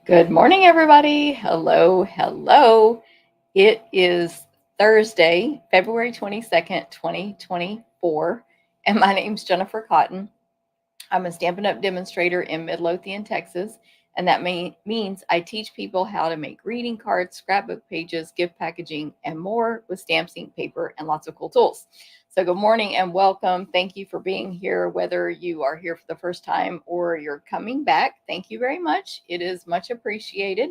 Good morning, everybody. Hello, hello. It is Thursday, February 22nd, 2024, and my name's Jennifer Cotton. I'm a Stampin' Up! Demonstrator in Midlothian, Texas, and that means I teach people how to make greeting cards, scrapbook pages, gift packaging, and more with stamps, ink, paper, and lots of cool tools. So, good morning and welcome. Thank you for being here, whether you are here for the first time or you're coming back. Thank you very much. It is much appreciated.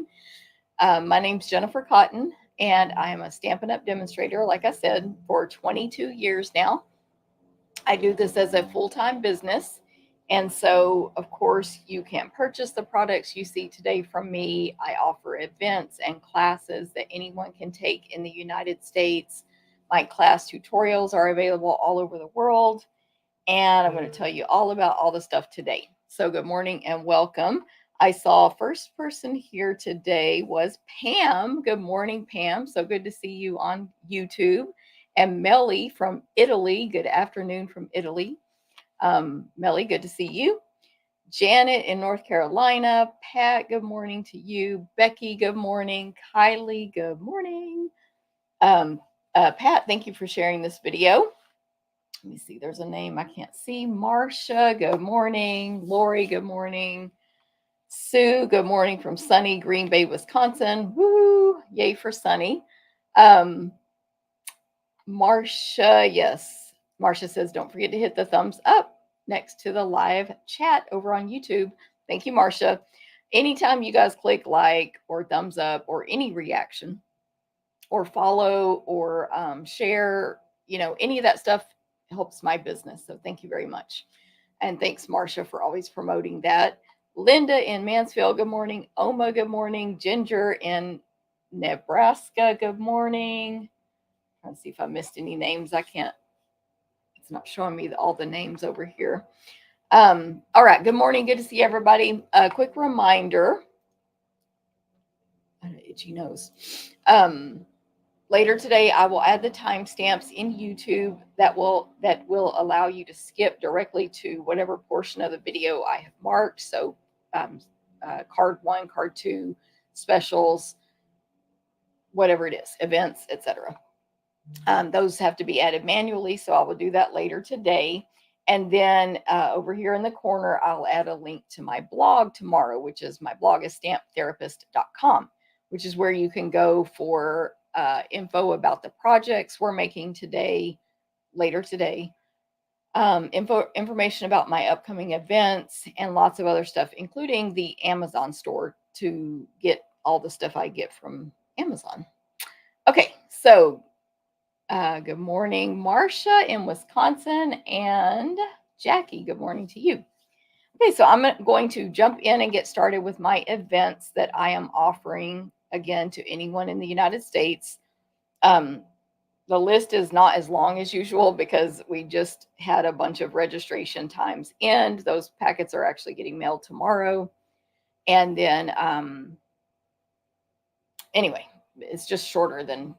My name's Jennifer Cotton, and I am a Stampin' Up! Demonstrator, like I said, for 22 years now. I do this as a full time business. And so, of course, you can purchase the products you see today from me. I offer events and classes that anyone can take in the United States. My class tutorials are available all over the world. And I'm going to tell you all about all the stuff today. So, good morning and welcome. I saw first person here today was Pam. Good morning, Pam. So good to see you on YouTube. And Melly from Italy. Good afternoon from Italy. Melly, good to see you. Janet in North Carolina. Pat, good morning to you. Becky, good morning. Kylie, good morning. Pat, thank you for sharing this video. Let me see, there's a name I can't see. Marcia, good morning. Lori, good morning. Sue, good morning from sunny Green Bay, Wisconsin. Woo! Yay for sunny. Um, Marcia, yes. Marcia says, don't forget to hit the thumbs up next to the live chat over on YouTube. Thank you, Marcia. Anytime you guys click like or thumbs up or any reaction or follow or share, any of that stuff helps my business. So thank you very much. And thanks, Marcia, for always promoting that. Linda in Mansfield, good morning. Oma, good morning. Ginger in Nebraska, good morning. Trying to see if I missed any names. I can't, it's not showing me all the names over here. All right, good morning. Good to see everybody. A quick reminder. Itchy nose. Later today, I will add the timestamps in YouTube that will allow you to skip directly to whatever portion of the video I have marked. So, um, card one, card two, specials, whatever it is, events, etc. Those have to be added manually, so I will do that later today. And then over here in the corner, I'll add a link to my blog tomorrow, which is my blog is stamptherapist.com, which is where you can go for info about the projects we're making today, later today, information about my upcoming events, and lots of other stuff, including the Amazon store to get all the stuff I get from Amazon. Okay, so good morning, Marcia in Wisconsin, and Jackie. Good morning to you. Okay, so I'm going to jump in and get started with my events that I am offering again to anyone in the United States. Um, the list is not as long as usual because we just had a bunch of registration times end. Those packets are actually getting mailed tomorrow. And then, anyway, it's just shorter than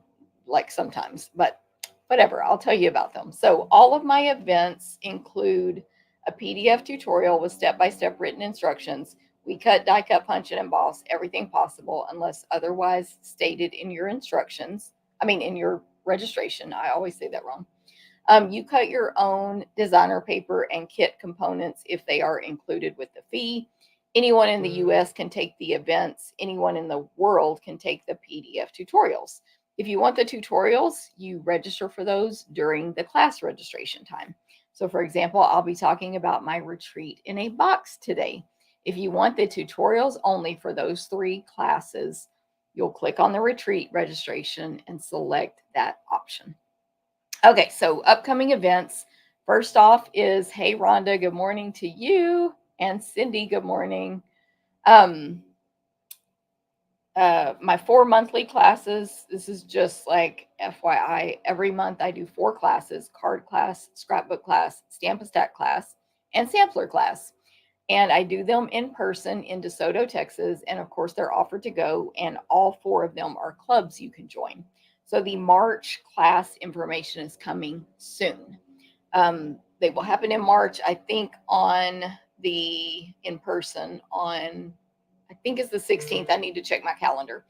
like sometimes, but whatever, I'll tell you about them. So, all of my events include a PDF tutorial with step by step written instructions. We cut, die cut, punch, and emboss everything possible unless otherwise stated in your instructions. In your registration. I always say that wrong. You cut your own designer paper and kit components if they are included with the fee. Anyone in the US can take the events, anyone in the world can take the PDF tutorials. If you want the tutorials, you register for those during the class registration time. So, for example, I'll be talking about my retreat in a box today. If you want the tutorials only for those 3 classes, you'll click on the retreat registration and select that option. Okay, so upcoming events. First off is, hey, Rhonda, good morning to you. And Cindy, good morning. My 4 monthly classes, this is just like FYI, every month I do 4 classes: card class, scrapbook class, stamp a stack class, and sampler class. And I do them in person in DeSoto, Texas. And of course, they're offered to go, and all 4 of them are clubs you can join. So the March class information is coming soon. They will happen in March, I think, on the in person on, I think it's the 16th. I need to check my calendar.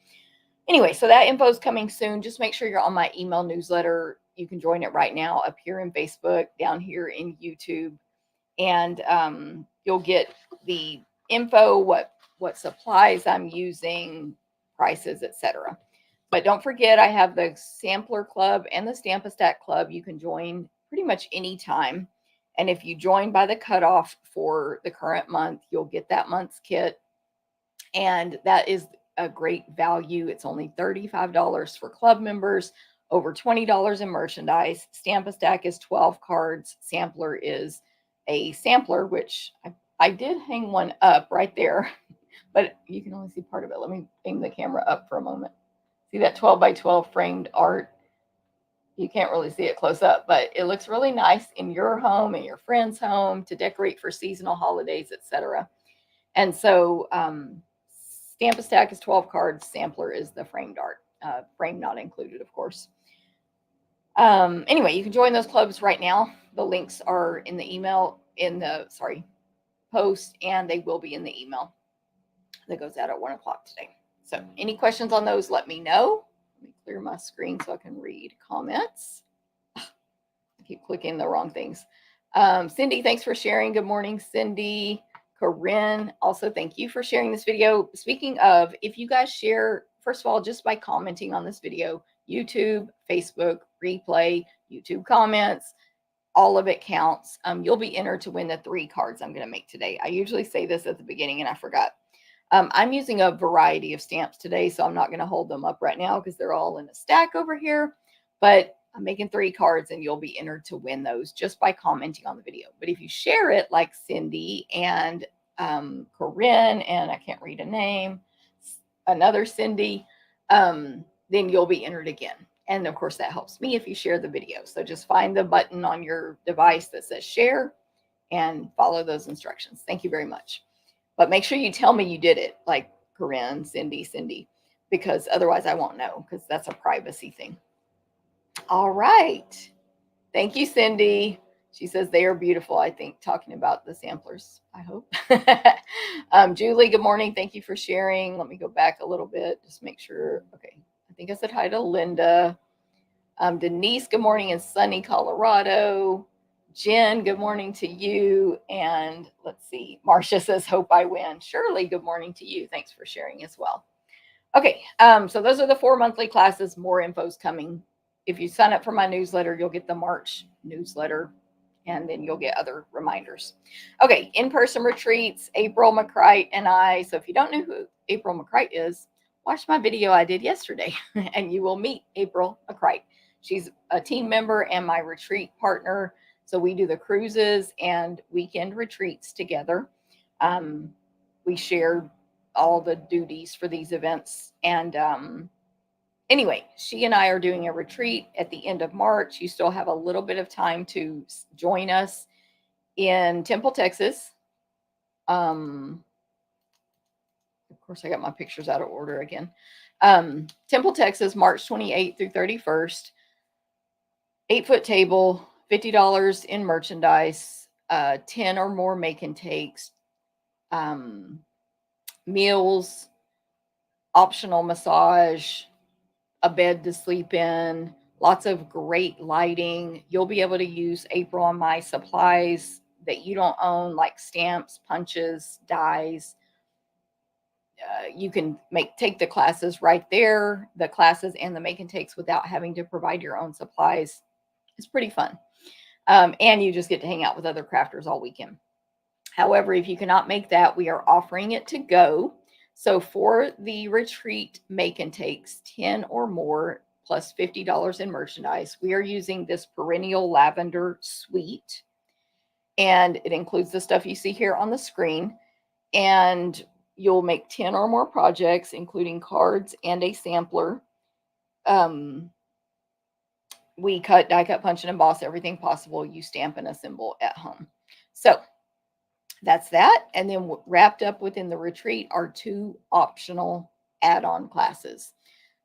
Anyway, so that info is coming soon. Just make sure you're on my email newsletter. You can join it right now up here in Facebook, down here in YouTube, and you'll get the info, what supplies I'm using, prices, etc. But don't forget, I have the Sampler Club and the Stamp-A-Stack Club. You can join pretty much any time. And if you join by the cutoff for the current month, you'll get that month's kit. And that is a great value. It's only $35 for club members, over $20 in merchandise. Stamp-A-Stack is 12 cards. Sampler is a sampler, which I did hang one up right there, but you can only see part of it. Let me aim the camera up for a moment. See that 12 by 12 framed art? You can't really see it close up, but it looks really nice in your home and your friend's home to decorate for seasonal holidays, etc. And so Stamp-A-Stack is 12 cards. Sampler is the framed art. Frame not included, of course. Anyway, you can join those clubs right now. The links are in the email, post, and they will be in the email that goes out at 1 o'clock today. So any questions on those, let me know. Let me clear my screen so I can read comments. I keep clicking the wrong things. Cindy, thanks for sharing. Good morning, Cindy. Corinne, also thank you for sharing this video. Speaking of, if you guys share, first of all, just by commenting on this video, YouTube, Facebook, replay, YouTube comments, all of it counts. You'll be entered to win the 3 cards I'm going to make today. I usually say this at the beginning and I forgot. I'm using a variety of stamps today, so I'm not going to hold them up right now because they're all in a stack over here. But I'm making 3 cards and you'll be entered to win those just by commenting on the video. But if you share it like Cindy and Corinne, and I can't read a name, another Cindy, then you'll be entered again. And of course, that helps me if you share the video. So just find the button on your device that says share and follow those instructions. Thank you very much. But make sure you tell me you did it, like Corinne, Cindy, because otherwise I won't know, because that's a privacy thing. All right. Thank you, Cindy. She says they are beautiful, I think, talking about the samplers, I hope. Julie, good morning. Thank you for sharing. Let me go back a little bit, just make sure. Okay. I think I said hi to Linda. Denise, good morning in sunny Colorado. Jen, good morning to you. And let's see, Marcia says, hope I win. Shirley, good morning to you. Thanks for sharing as well. Okay, so those are the 4 monthly classes. More info's coming. If you sign up for my newsletter, you'll get the March newsletter, and then you'll get other reminders. Okay, in-person retreats, April McCrite and I. So if you don't know who April McCrite is, watch my video I did yesterday, and you will meet April McCrite. She's a team member and my retreat partner. So we do the cruises and weekend retreats together. We share all the duties for these events. And anyway, she and I are doing a retreat at the end of March. You still have a little bit of time to join us in Temple, Texas. Of course, I got my pictures out of order again. Temple, Texas, March 28th through 31st. 8-foot table, $50 in merchandise, 10 or more make and takes, meals, optional massage, a bed to sleep in, lots of great lighting. You'll be able to use April and my supplies that you don't own, like stamps, punches, dies. You can take the classes right there, the classes and the make and takes, without having to provide your own supplies. It's pretty fun. And you just get to hang out with other crafters all weekend. However, if you cannot make that, we are offering it to go. So for the retreat make and takes, 10 or more plus $50 in merchandise, we are using this perennial lavender suite. And it includes the stuff you see here on the screen. And you'll make 10 or more projects, including cards and a sampler. We cut, die cut, punch, and emboss everything possible. You stamp and assemble at home. So that's that. And then wrapped up within the retreat are 2 optional add-on classes.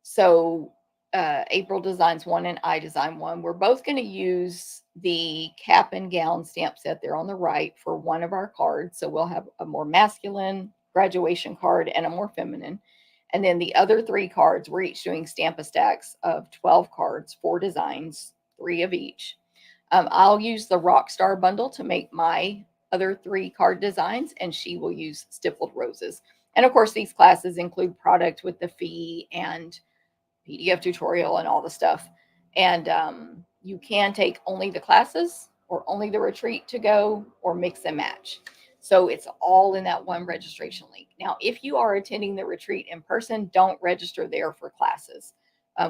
So April designs one and I design one. We're both going to use the cap and gown stamp set there on the right for one of our cards. So we'll have a more masculine graduation card and a more feminine. And then the other 3 cards, we're each doing Stamp-A-Stacks of 12 cards, 4 designs, 3 of each. I'll use the Rockstar bundle to make my other 3 card designs, and she will use Stippled Roses. And of course, these classes include product with the fee and PDF tutorial and all the stuff. And you can take only the classes or only the retreat to go, or mix and match. So it's all in that one registration link. Now, if you are attending the retreat in person, don't register there for classes.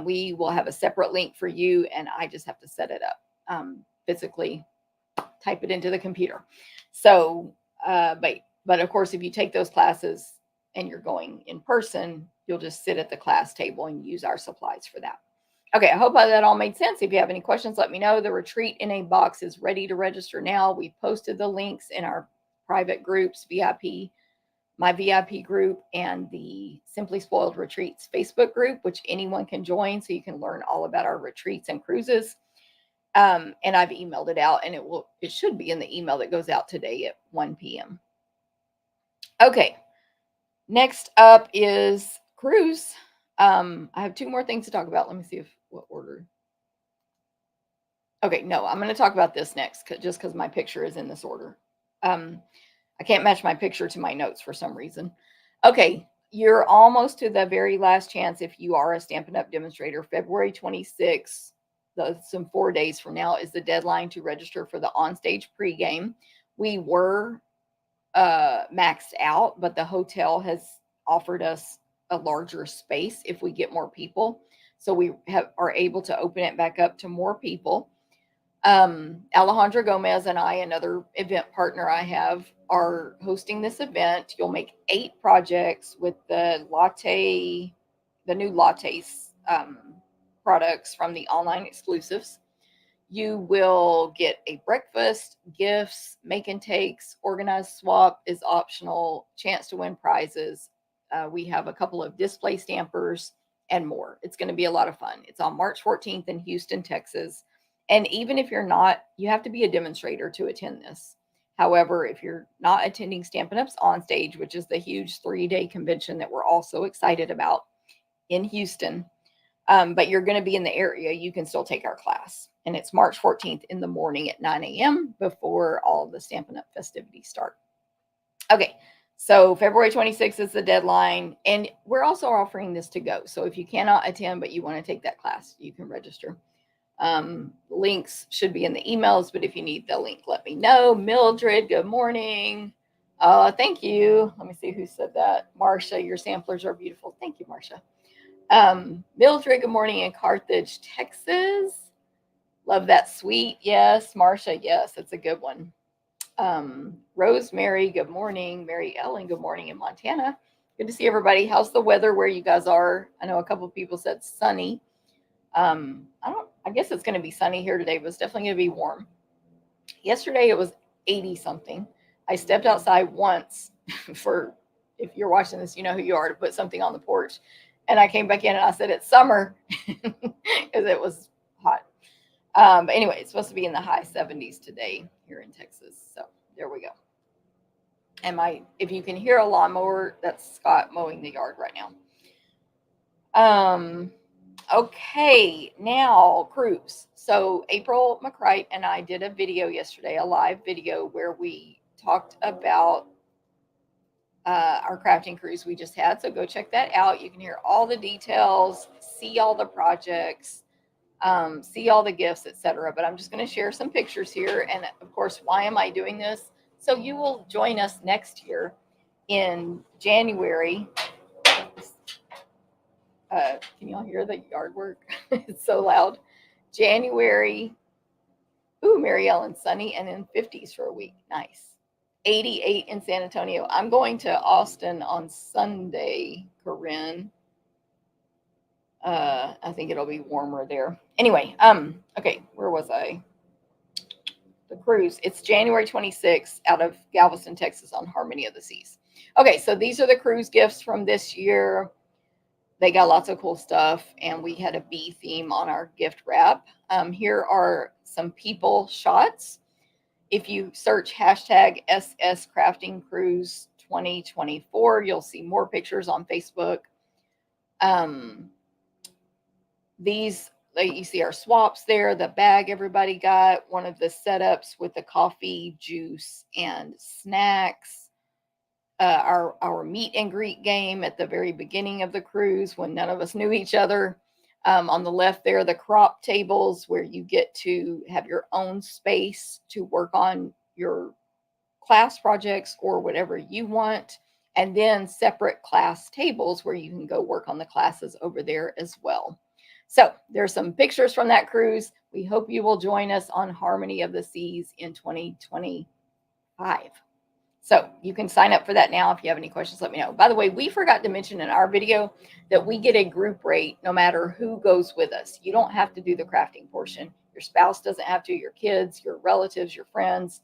We will have a separate link for you, and I just have to set it up physically, type it into the computer. So, but of course, if you take those classes and you're going in person, you'll just sit at the class table and use our supplies for that. Okay, I hope that all made sense. If you have any questions, let me know. The retreat in a box is ready to register now. We posted the links in our private groups, VIP, my VIP group, and the Simply Spoiled Retreats Facebook group, which anyone can join, so you can learn all about our retreats and cruises. And I've emailed it out, and it should be in the email that goes out today at 1 p.m. Okay, next up is cruise. I have 2 more things to talk about. Let me see what order. Okay, no, I'm going to talk about this next, just because my picture is in this order. I can't match my picture to my notes for some reason. Okay, you're almost to the very last chance if you are a Stampin' Up! Demonstrator. February 26th, some 4 days from now, is the deadline to register for the onstage pregame. We were maxed out, but the hotel has offered us a larger space if we get more people. So we are able to open it back up to more people. Alejandra Gomez and I, another event partner I have, are hosting this event. You'll make 8 projects with the new lattes products from the online exclusives. You will get a breakfast, gifts, make and takes, organized swap is optional, chance to win prizes. We have a couple of display stampers and more. It's going to be a lot of fun. It's on March 14th in Houston, Texas. And even if you're not, you have to be a demonstrator to attend this. However, if you're not attending Stampin' Up's Onstage, which is the huge 3-day convention that we're all so excited about in Houston, but you're going to be in the area, you can still take our class. And it's March 14th in the morning at 9 a.m. before all the Stampin' Up festivities start. Okay, so February 26th is the deadline. And we're also offering this to go. So if you cannot attend, but you want to take that class, you can register. Links should be in the emails, but if you need the link, let me know. Mildred, good morning. Thank you. Let me see who said that. Marcia, your samplers are beautiful. Thank you, Marcia. Mildred, good morning in Carthage, Texas. Love that sweet. Yes, Marcia. Yes, it's a good one. Rosemary, good morning. Mary Ellen, good morning in Montana. Good to see everybody. How's the weather where you guys are? I know a couple of people said sunny. I guess it's going to be sunny here today, but it's definitely going to be warm. Yesterday it was 80 something. I stepped outside once for, if you're watching this, you know who you are, to put something on the porch. And I came back in and I said, it's summer, because it was hot. But anyway, it's supposed to be in the high 70s today here in Texas. So there we go. And if you can hear a lawnmower, that's Scott mowing the yard right now. Okay, now cruise. So April McCright and I did a video yesterday, a live video where we talked about our crafting cruise we just had. So go check that out. You can hear all the details, see all the projects, see all the gifts, etc. But I'm just going to share some pictures here. And of course, why am I doing this? So you will join us next year in January. Can y'all hear the yard work? It's so loud. January. Ooh, Mary Ellen, sunny and in 50s for a week. Nice. 88 in San Antonio. I'm going to Austin on Sunday, Corinne. I think it'll be warmer there. Anyway, okay, where was I? The cruise. It's January 26th out of Galveston, Texas on Harmony of the Seas. Okay, so these are the cruise gifts from this year. They got lots of cool stuff, and we had a bee theme on our gift wrap. Here are some people shots. If you search hashtag SS Crafting Cruise 2024. You'll see more pictures on Facebook. These, you see our swaps there, the bag everybody got, one of the setups with the coffee, juice, and snacks. Our meet and greet game at the very beginning of the cruise when none of us knew each other. On the left there, the crop tables where you get to have your own space to work on your class projects or whatever you want. And then separate class tables where you can go work on the classes over there as well. So there's some pictures from that cruise. We hope you will join us on Harmony of the Seas in 2025. So you can sign up for that now. If you have any questions, let me know. By the way, we forgot to mention in our video that we get a group rate no matter who goes with us. You don't have to do the crafting portion. Your spouse doesn't have to, your kids, your relatives, your friends.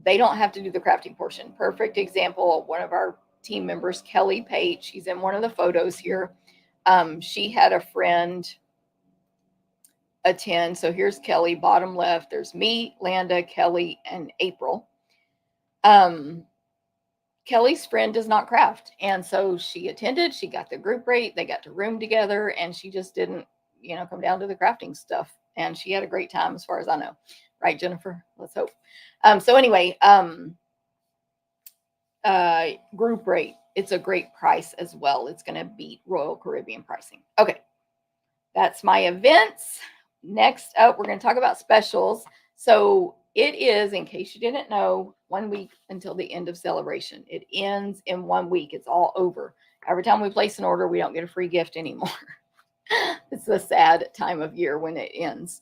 They don't have to do the crafting portion. Perfect example, one of our team members, Kelly Page, she's in one of the photos here. She had a friend attend. So here's Kelly, bottom left. There's me, Landa, Kelly, and April. Kelly's friend does not craft. And so she attended, she got the group rate, they got to room together, and she just didn't, come down to the crafting stuff. And she had a great time as far as I know. Right, Jennifer? Let's hope. So anyway, group rate, it's a great price as well. It's going to beat Royal Caribbean pricing. Okay, that's my events. Next up, we're going to talk about specials. So it is, in case you didn't know, 1 week until the end of celebration. It ends in 1 week. It's all over. Every time we place an order, we don't get a free gift anymore. It's a sad time of year when it ends.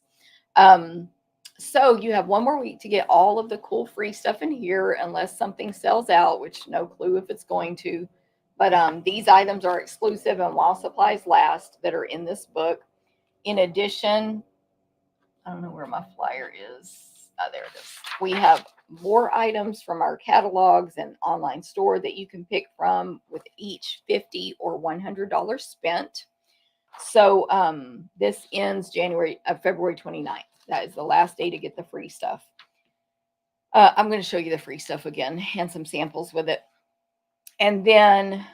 So you have 1 more week to get all of the cool free stuff in here unless something sells out, which no clue if it's going to. But these items are exclusive and while supplies last that are in this book. In addition, I don't know where my flyer is. Oh, there it is. We have more items from our catalogs and online store that you can pick from with each $50 or $100 spent. So this ends February 29th. That is the last day to get the free stuff. I'm going to show you the free stuff again and some samples with it. And then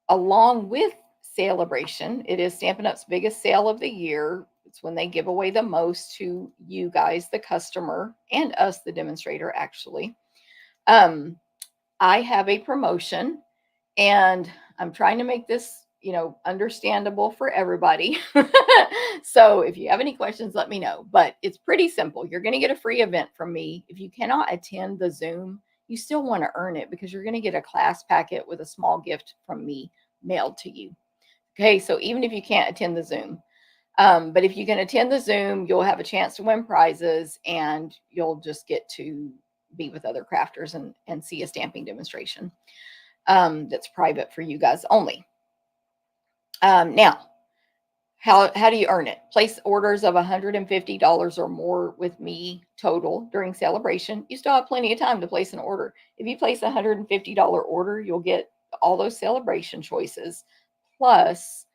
along with Celebration, it is Stampin' Up's biggest sale of the year. It's when they give away the most to you guys, the customer, and us, the demonstrator, actually. I have a promotion, and I'm trying to make this, understandable for everybody. So if you have any questions, let me know. But it's pretty simple. You're going to get a free event from me. If you cannot attend the Zoom, you still want to earn it because you're going to get a class packet with a small gift from me mailed to you. Okay, so even if you can't attend the Zoom, but if you can attend the Zoom, you'll have a chance to win prizes and you'll just get to be with other crafters and see a stamping demonstration that's private for you guys only. Now, how do you earn it? Place orders of $150 or more with me total during celebration. You still have plenty of time to place an order. If you place a $150 order, you'll get all those celebration choices plus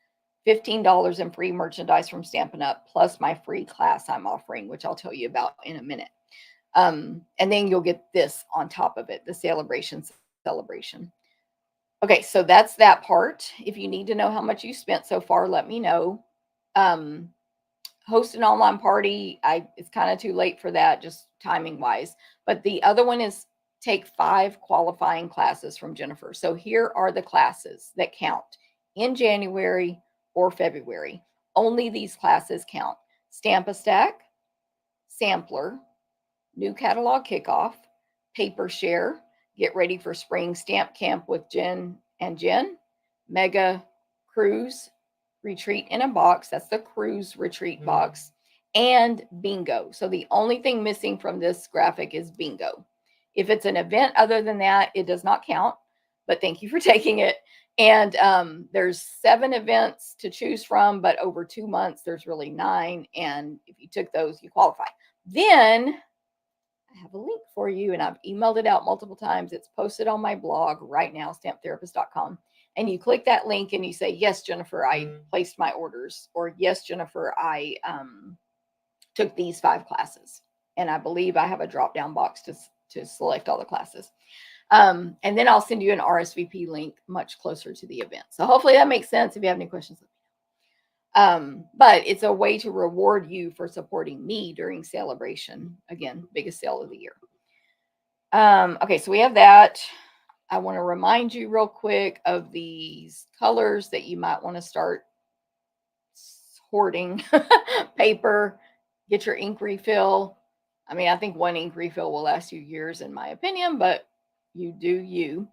$15 in free merchandise from Stampin' Up, plus my free class I'm offering, which I'll tell you about in a minute. And then you'll get this on top of it, the celebration. Okay, so that's that part. If you need to know how much you spent so far, let me know. Host an online party. It's kind of too late for that, just timing wise. But the other one is take 5 qualifying classes from Jennifer. So here are the classes that count in January or February. Only these classes count. Stamp a Stack, Sampler, New Catalog Kickoff, Paper Share, Get Ready for Spring Stamp Camp with Jen and Jen, Mega Cruise Retreat in a Box. That's the cruise retreat box. And Bingo. So the only thing missing from this graphic is Bingo. If it's an event other than that, it does not count. But thank you for taking it. And there's 7 events to choose from, but over 2 months, there's really 9. And if you took those, you qualify. Then I have a link for you, and I've emailed it out multiple times. It's posted on my blog right now, stamptherapist.com. And you click that link and you say, yes, Jennifer, I placed my orders. Or yes, Jennifer, I took these 5 classes. And I believe I have a drop-down box to select all the classes. And then I'll send you an RSVP link much closer to the event. So hopefully that makes sense. If you have any questions, but it's a way to reward you for supporting me during celebration. Again, biggest sale of the year. Okay, so we have that. I want to remind you real quick of these colors that you might want to start hoarding. Paper, get your ink refill. I mean, I think one ink refill will last you years, in my opinion, but you do you.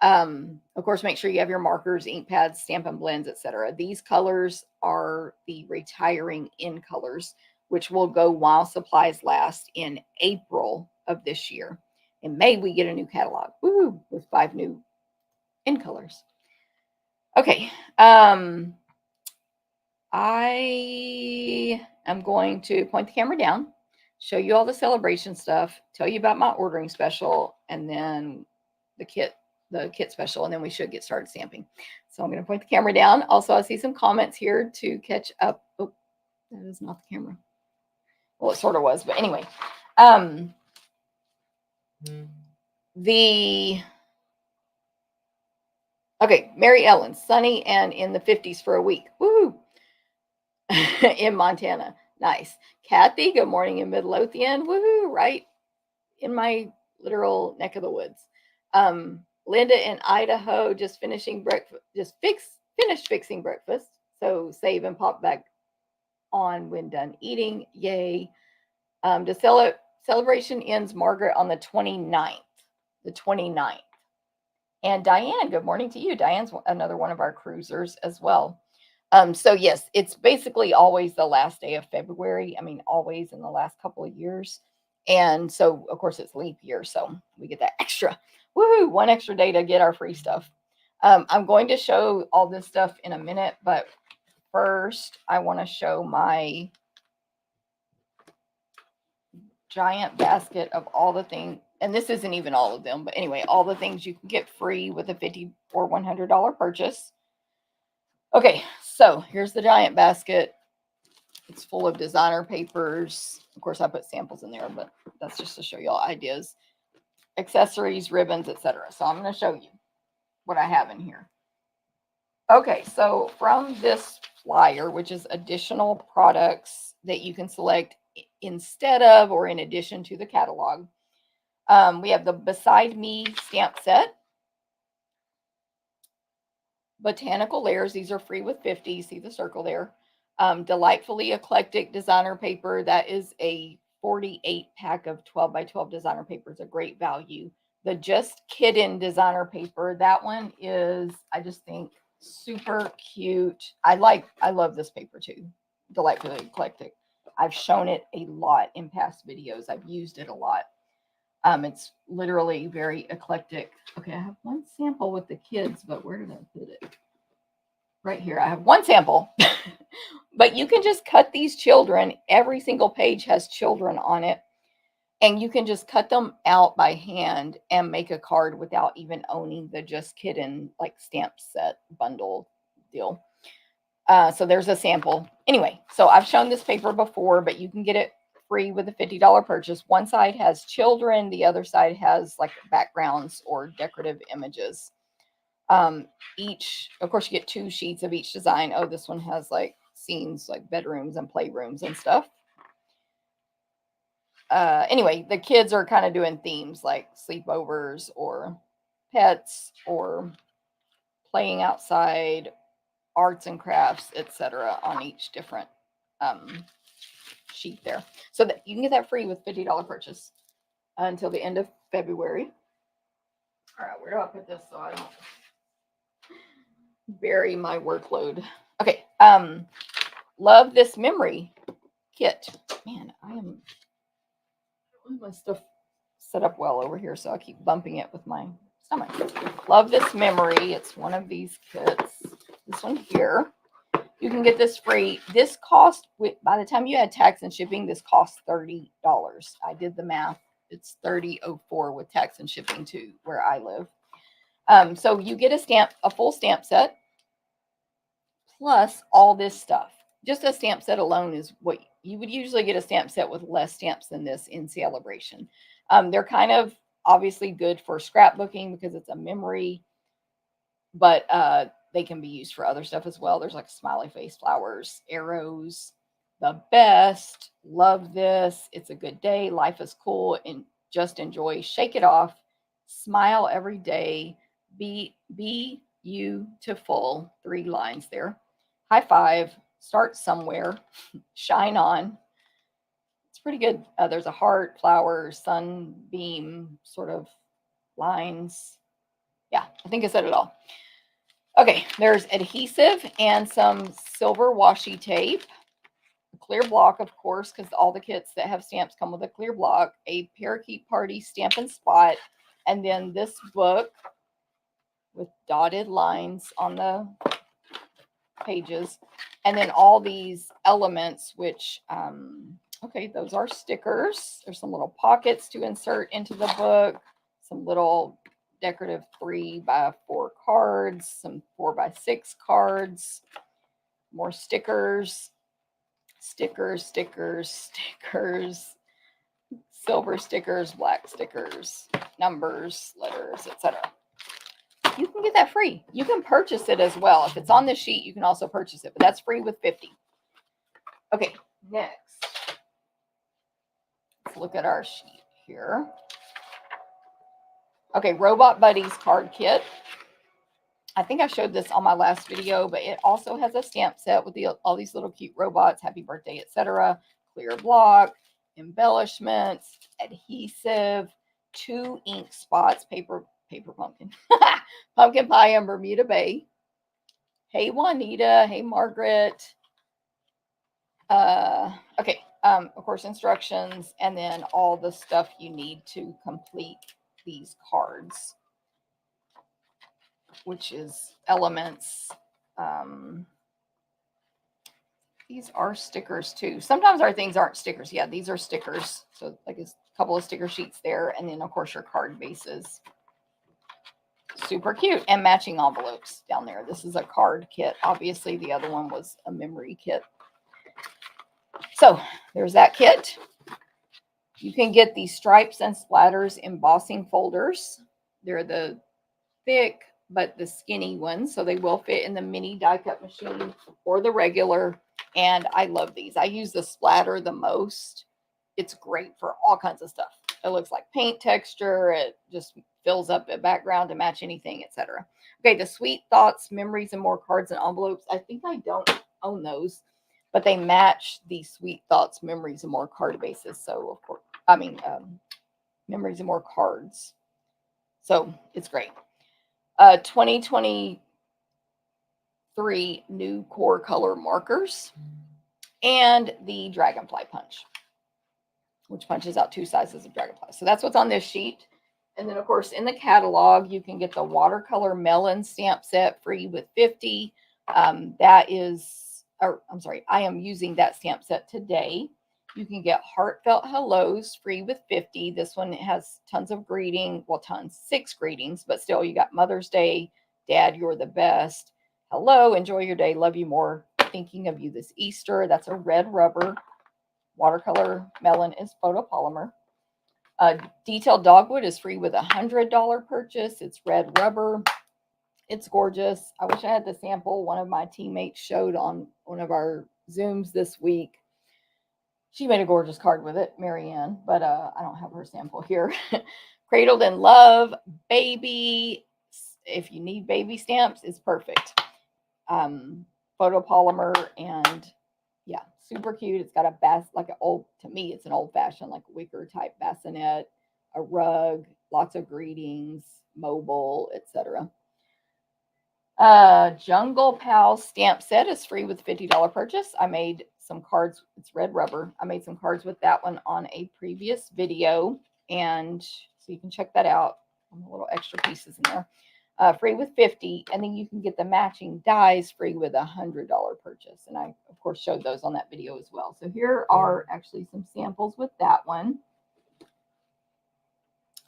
Of course, make sure you have your markers, ink pads, Stampin' Blends, etc. These colors are the retiring in colors, which will go while supplies last in April of this year. In May, we get a new catalog, woo, with 5 new in colors. Okay, I am going to point the camera down, show you all the celebration stuff, tell you about my ordering special, and then the kit special, and then we should get started stamping. So I'm going to point the camera down. Also, I see some comments here to catch up. Oh, that is not the camera. Well, it sort of was, but anyway. Okay, Mary Ellen, sunny and in the 50s for a week. Woo! In Montana. Nice. Kathy, good morning in Midlothian. Woohoo, right in my literal neck of the woods. Linda in Idaho, just finishing breakfast, finished fixing breakfast. So save and pop back on when done eating. Yay. The celebration ends, Margaret, on the 29th. The 29th. And Diane, good morning to you. Diane's another one of our cruisers as well. So yes, it's basically always the last day of February. I mean, always in the last couple of years. And so, of course, it's leap year. So we get that extra, woohoo, one extra day to get our free stuff. I'm going to show all this stuff in a minute, but first I want to show my giant basket of all the things. And this isn't even all of them, but anyway, all the things you can get free with a $50 or $100 purchase. Okay, so here's the giant basket. It's full of designer papers. Of course, I put samples in there, but that's just to show you all ideas, accessories, ribbons, etc. So I'm going to show you what I have in here. Okay, so from this flyer, which is additional products that you can select instead of or in addition to the catalog, we have the Beside Me stamp set. Botanical layers. These are free with 50. See the circle there. Delightfully eclectic designer paper. That is a 48 pack of 12 by 12 designer paper. It's a great value. The Just Kiddin designer paper. That one is, I just think, super cute. I love this paper too. Delightfully eclectic. I've shown it a lot in past videos. I've used it a lot. It's literally very eclectic. Okay, I have one sample with the kids, but where did I put it? Right here. I have one sample, but you can just cut these children. Every single page has children on it, and you can just cut them out by hand and make a card without even owning the Just Kiddin' like stamp set bundle deal. So there's a sample. Anyway, so I've shown this paper before, but you can get it free with a $50 purchase. One side has children, the other side has like backgrounds or decorative images. Each, of course, you get 2 sheets of each design. Oh, this one has like scenes like bedrooms and playrooms and stuff. Anyway, the kids are kind of doing themes like sleepovers or pets or playing outside, arts and crafts, etc. on each different sheet there. So that you can get that free with $50 purchase until the end of February. All right, where do I put this so I don't bury my workload? Okay, love this memory kit. Man, I have my stuff set up well over here, so I keep bumping it with my stomach. Love this memory. It's one of these kits. This one here. You can get this free. This cost, by the time you add tax and shipping, this costs $30. I did the math. It's $30.04 with tax and shipping to where I live. So you get a full stamp set plus all this stuff. Just a stamp set alone is what you would usually get a stamp set with less stamps than this in Celebration. They're kind of obviously good for scrapbooking because it's a memory, but they can be used for other stuff as well. There's like smiley face, flowers, arrows. The best. Love this. It's a good day. Life is cool and just enjoy. Shake it off. Smile every day. Be beautiful. 3 lines there. High five. Start somewhere. Shine on. It's pretty good. There's a heart, flower, sunbeam sort of lines. Yeah, I think I said it all. Okay, there's adhesive and some silver washi tape. A clear block, of course, because all the kits that have stamps come with a clear block. A Parakeet Party Stampin' Spot. And then this book with dotted lines on the pages. And then all these elements, which, okay, those are stickers. There's some little pockets to insert into the book. Some little decorative 3x4 cards, some 4x6 cards, more stickers, stickers, silver stickers, black stickers, numbers, letters, etc. You can get that free. You can purchase it as well. If it's on this sheet, you can also purchase it, but that's free with 50. Okay, next. Let's look at our sheet here. Okay, Robot Buddies card kit. I think I showed this on my last video, but it also has a stamp set with all these little cute robots, happy birthday, etc. Clear block, embellishments, adhesive, 2 ink spots, paper pumpkin, pumpkin pie and Bermuda Bay. Hey Juanita, hey Margaret. Okay, of course, instructions, and then all the stuff you need to complete these cards, which is elements. These are stickers too. Sometimes our things aren't stickers. Yeah, these are stickers. So like a couple of sticker sheets there, and then of course your card bases. Super cute. And matching envelopes down there. This is a card kit. Obviously, the other one was a memory kit. So there's that kit. You can get these stripes and splatters embossing folders. They're the thick but the skinny ones, so they will fit in the mini die cut machine or the regular. And I love these. I use the splatter the most. It's great for all kinds of stuff. It looks like paint texture. It just fills up the background to match anything, etc. Okay, the Sweet Thoughts, Memories, and More cards and envelopes. I think I don't own those, but they match the Sweet Thoughts, Memories, and More card bases. So, of course, Memories and More cards. So, it's great. 2023 new core color markers and the Dragonfly Punch, which punches out 2 sizes of Dragonfly. So that's what's on this sheet. And then, of course, in the catalog, you can get the Watercolor Melon stamp set free with 50. I am using that stamp set today. You can get Heartfelt Hellos free with 50. This one has tons of greeting. Well, tons. 6 greetings, but still, you got Mother's Day. Dad, you're the best. Hello, enjoy your day. Love you more. Thinking of you this Easter. That's a red rubber. Watercolor Melon is photopolymer. Detailed Dogwood is free with a $100 purchase. It's red rubber. It's gorgeous. I wish I had the sample. One of my teammates showed on one of our Zooms this week. She made a gorgeous card with it, Marianne, but I don't have her sample here. Cradled in Love, baby. If you need baby stamps, it's perfect. Photopolymer, and yeah, super cute. It's got a to me, it's an old-fashioned, like wicker type bassinet, a rug, lots of greetings, mobile, etc. Jungle Pal stamp set is free with $50 purchase. I made some cards. It's red rubber. I made some cards with that one on a previous video, and so you can check that out. Little extra pieces in there. Free with 50, and then you can get the matching dies free with a $100 purchase. And I, of course, showed those on that video as well. So here are actually some samples with that one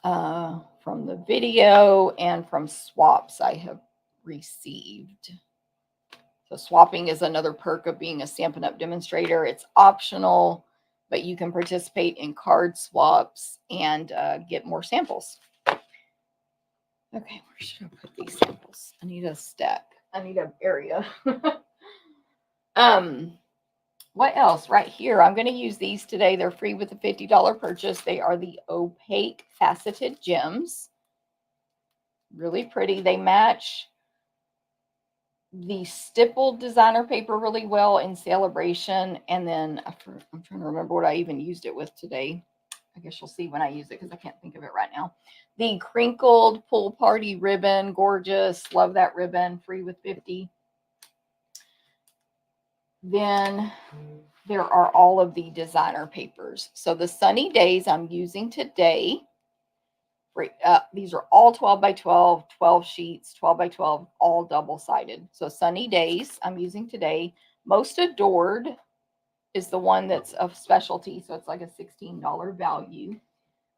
from the video and from swaps I have received. So swapping is another perk of being a Stampin' Up! Demonstrator. It's optional, but you can participate in card swaps and get more samples. Okay, where should I put these samples? I need a stack. I need an area. What else? Right here, I'm going to use these today. They're free with a $50 purchase. They are the opaque faceted gems. Really pretty. They match the stippled designer paper really well in Celebration. And then I'm trying to remember what I even used it with today. I guess you'll see when I use it because I can't think of it right now. The crinkled pool party ribbon, gorgeous. Love that ribbon, free with 50. Then there are all of the designer papers. So the Sunny Days I'm using today. These are all 12 by 12, 12 sheets, 12 by 12, all double-sided. So Sunny Days I'm using today. Most Adored is the one that's of specialty, so it's like a $16 value.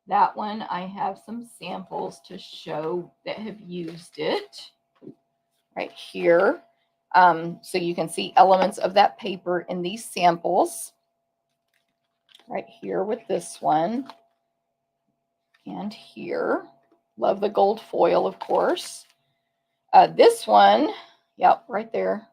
That one, I have some samples to show that have used it right here. So you can see elements of that paper in these samples right here with this one and here. Love the gold foil, of course. This one, yep, right there.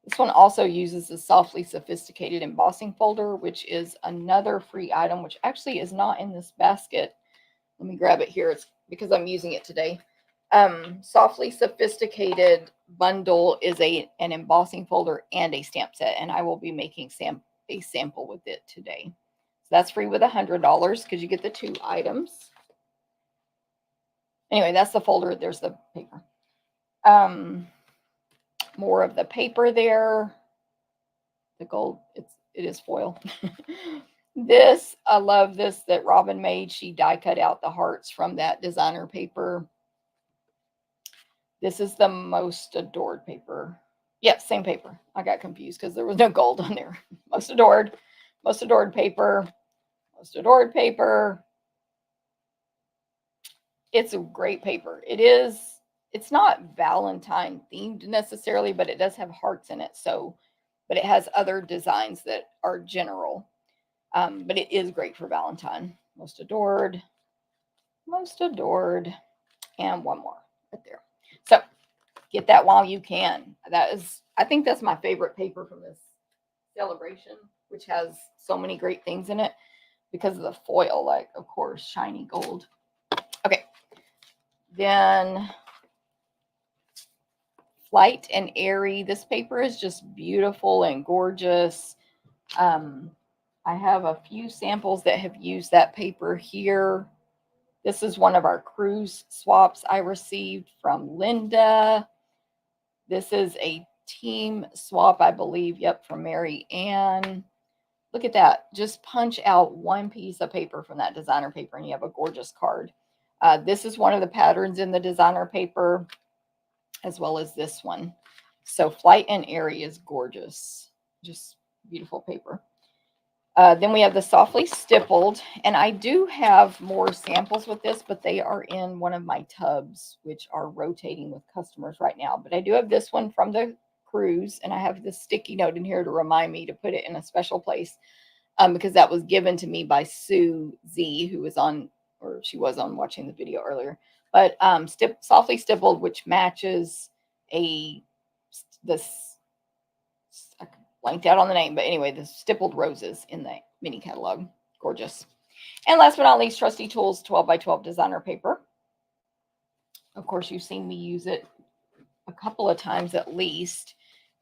This one also uses the Softly Sophisticated embossing folder, which is another free item, which actually is not in this basket. Let me grab it here. It's because I'm using it today. Softly Sophisticated bundle is an embossing folder and a stamp set, and I will be making a sample with it today. So that's free with $100 because you get the 2 items. Anyway, that's the folder. There's the paper. More of the paper there. The gold, it is foil. This, I love this that Robin made. She die cut out the hearts from that designer paper. This is the Most Adored paper. Yep, same paper. I got confused because there was no gold on there. Most Adored paper, Most Adored paper. It's a great paper. It's not Valentine themed necessarily, but it does have hearts in it. So, but it has other designs that are general. But it is great for Valentine. Most Adored, and one more right there. So get that while you can. I think that's my favorite paper from this Celebration, which has so many great things in it because of the foil, like, of course, shiny gold. Okay. Then Light and Airy. This paper is just beautiful and gorgeous. I have a few samples that have used that paper here. This is one of our cruise swaps I received from Linda. This is a team swap, I believe. Yep, from Mary Ann. Look at that. Just punch out one piece of paper from that designer paper and you have a gorgeous card. This is one of the patterns in the designer paper, as well as this one. So Flight and Airy is gorgeous. Just beautiful paper. Then we have the Softly Stippled, and I do have more samples with this, but they are in one of my tubs, which are rotating with customers right now. But I do have this one from the cruise, and I have this sticky note in here to remind me to put it in a special place because that was given to me by Sue Z, who was on, or she was on watching the video earlier. But Softly Stippled, which matches this. Blanked out on the name, but anyway, the stippled roses in the mini catalog. Gorgeous. And last but not least, Trusty Tools 12 by 12 designer paper. Of course, you've seen me use it a couple of times at least.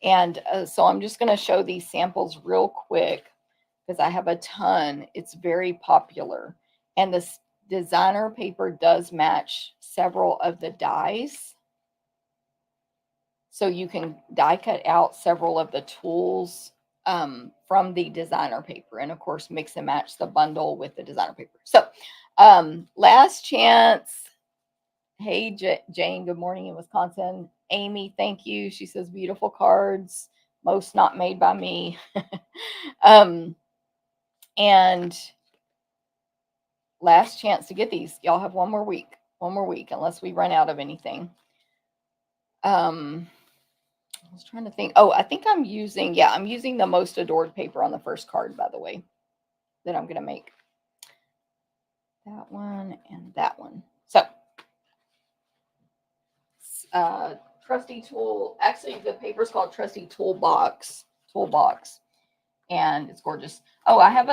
And so I'm just going to show these samples real quick because I have a ton. It's very popular. And this designer paper does match several of the dies. So you can die cut out several of the tools from the designer paper. And of course, mix and match the bundle with the designer paper. So last chance. Hey, Jane, good morning in Wisconsin. Amy, thank you. She says, beautiful cards. Most not made by me. And last chance to get these. Y'all have one more week, unless we run out of anything. I was trying to think. Oh, I think I'm using the Most Adored paper on the first card, by the way, that I'm going to make. That one and that one. So Trusty Tool. Actually, the paper is called Trusty Toolbox. And it's gorgeous. Oh, I have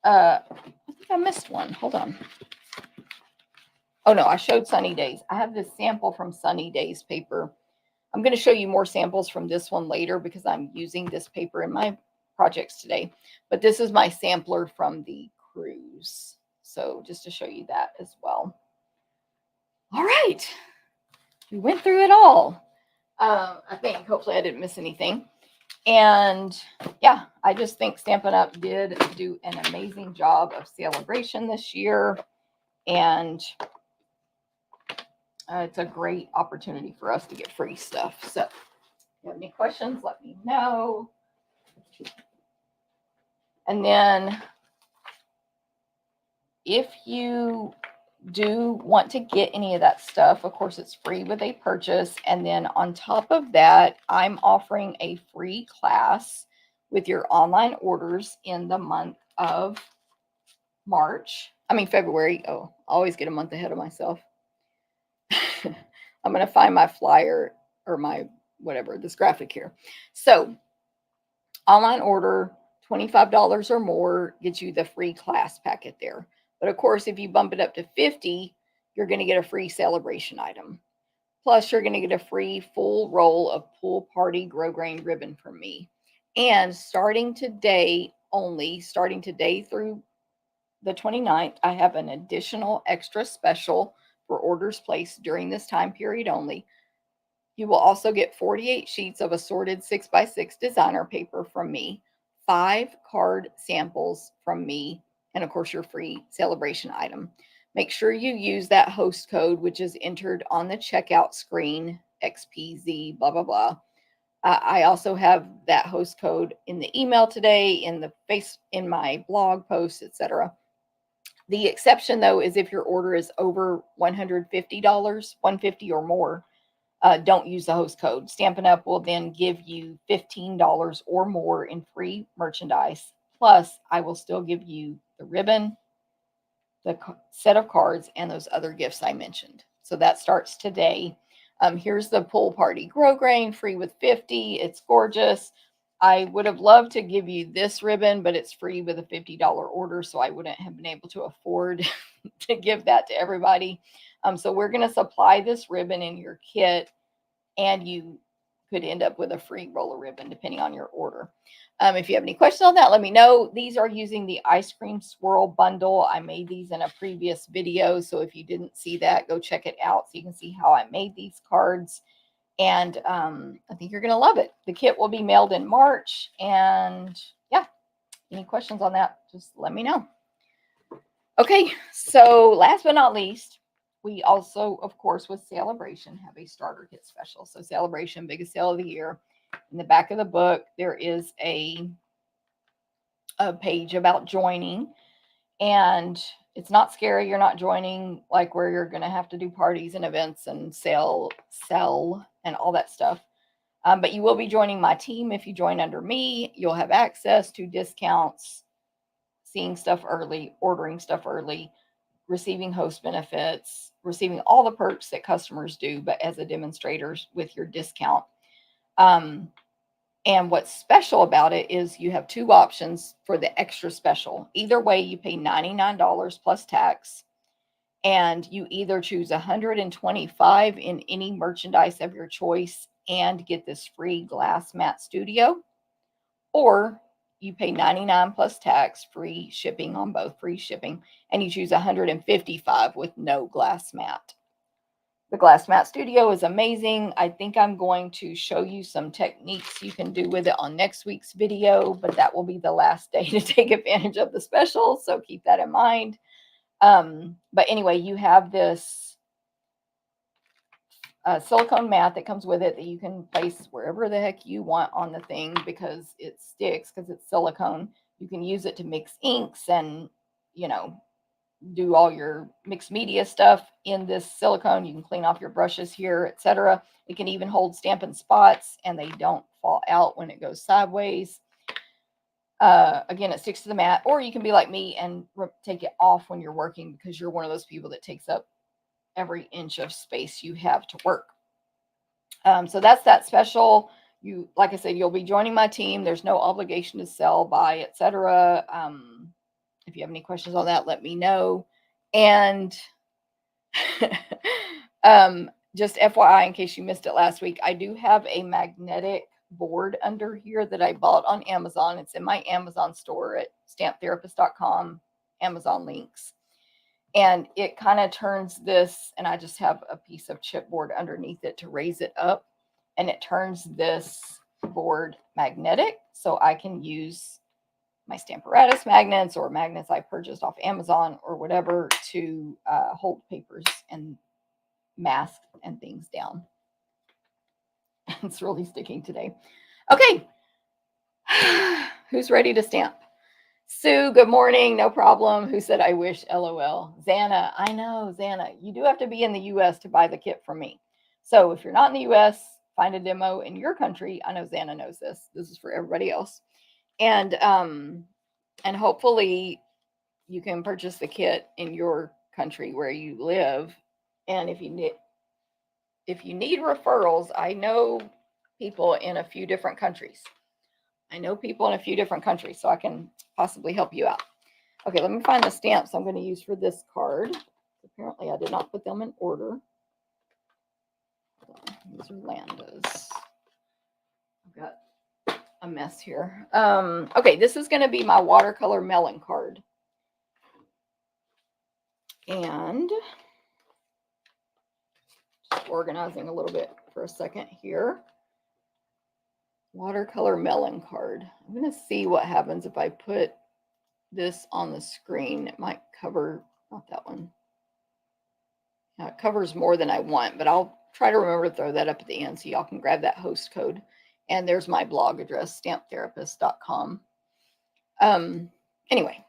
I think I missed one. Hold on. Oh no, I showed Sunny Days. I have this sample from Sunny Days paper. I'm going to show you more samples from this one later because I'm using this paper in my projects today. But this is my sampler from the cruise. So just to show you that as well. All right. We went through it all. I think, hopefully I didn't miss anything. And yeah, I just think Stampin' Up! Did do an amazing job of celebration this year. And it's a great opportunity for us to get free stuff. So if you have any questions, let me know. And then if you do want to get any of that stuff, of course, it's free with a purchase. And then on top of that, I'm offering a free class with your online orders in the month of February. Oh, I always get a month ahead of myself. I'm going to find my flyer or my whatever, this graphic here. So online order, $25 or more gets you the free class packet there. But of course, if you bump it up to $50, you're going to get a free celebration item. Plus, you're going to get a free full roll of Pool Party Grow Grain ribbon from me. And starting today through the 29th, I have an additional extra special for orders placed during this time period only. You will also get 48 sheets of assorted 6x6 designer paper from me, 5 card samples from me, and of course your free celebration item. Make sure you use that host code, which is entered on the checkout screen, XPZ, blah, blah, blah. I also have that host code in the email today, in my blog post, etc. The exception, though, is if your order is over $150, $150 or more, don't use the host code. Stampin' Up! Will then give you $15 or more in free merchandise. Plus, I will still give you the ribbon, the set of cards, and those other gifts I mentioned. So that starts today. Here's the Pool Party Grow Grain, free with 50. It's gorgeous. I would have loved to give you this ribbon, but it's free with a $50 order, so I wouldn't have been able to afford to give that to everybody. So we're going to supply this ribbon in your kit, and you could end up with a free roll of ribbon depending on your order. If you have any questions on that, let me know. These are using the Ice Cream Swirl bundle. I made these in a previous video, so if you didn't see that, go check it out so you can see how I made these cards. And I think you're going to love it. The kit will be mailed in March. And yeah, any questions on that, just let me know. Okay, so last but not least, we also, of course, with Celebration, have a starter kit special. So Celebration, biggest sale of the year. In the back of the book, there is a page about joining. And it's not scary. You're not joining like where you're going to have to do parties and events and sell and all that stuff. But you will be joining my team. If you join under me, you'll have access to discounts, seeing stuff early, ordering stuff early, receiving host benefits, receiving all the perks that customers do, but as a demonstrator with your discount. And what's special about it is you have 2 options for the extra special. Either way, you pay $99 plus tax, and you either choose $125 in any merchandise of your choice and get this free glass mat studio, or you pay $99 plus tax, free shipping on both, free shipping, and you choose $155 with no glass mat. The glass mat studio is amazing. I think I'm going to show you some techniques you can do with it on next week's video, but that will be the last day to take advantage of the special, so keep that in mind. But anyway, you have this silicone mat that comes with it that you can place wherever the heck you want on the thing because it sticks, because it's silicone. You can use it to mix inks and, do all your mixed media stuff in this silicone. You can clean off your brushes here, etc. It can even hold Stampin' spots and they don't fall out when it goes sideways. Again, it sticks to the mat, or you can be like me and take it off when you're working because you're one of those people that takes up every inch of space you have to work. So that's that special. You, like I said, you'll be joining my team. There's no obligation to sell, buy, etc. If you have any questions on that, let me know. And just FYI, in case you missed it last week, I do have a magnetic board under here that I bought on Amazon. It's in my Amazon store at stamptherapist.com, Amazon links. And it kind of turns this, and I just have a piece of chipboard underneath it to raise it up. And it turns this board magnetic, so I can use my Stamparatus magnets or magnets I purchased off Amazon or whatever to hold papers and masks and things down. It's really sticking today. Okay. Who's ready to stamp? Sue, good morning. No problem. Who said I wish? LOL. Xana, I know, Xana. You do have to be in the US to buy the kit from me. So if you're not in the US, find a demo in your country. I know Xana knows this. This is for everybody else. And hopefully you can purchase the kit in your country where you live. And if you need referrals, I know people in a few different countries. So I can possibly help you out. Okay, let me find the stamps I'm going to use for this card. Apparently, I did not put them in order. These are Landas. I've got a mess here. Okay, this is going to be my watercolor melon card. And just organizing a little bit for a second here. Watercolor melon card. I'm going to see what happens if I put this on the screen. It might cover, not that one. Now it covers more than I want, but I'll try to remember to throw that up at the end so y'all can grab that host code. And there's my blog address, stamptherapist.com. Anyway.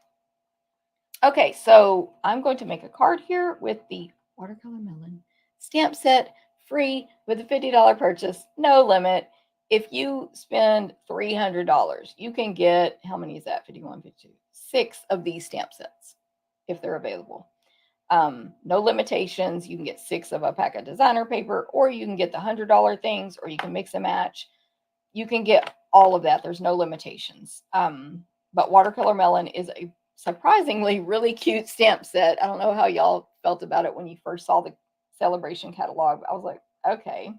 Okay, so I'm going to make a card here with the watercolor melon stamp set, free with a $50 purchase, no limit. If you spend $300, you can get, how many is that? 51, 52, 6 of these stamp sets if they're available. No limitations. You can get 6 of a pack of designer paper, or you can get the $100 things, or you can mix and match. You can get all of that. There's no limitations. But watercolor melon is a surprisingly really cute stamp set. I don't know how y'all felt about it when you first saw the celebration catalog. I was like, okay.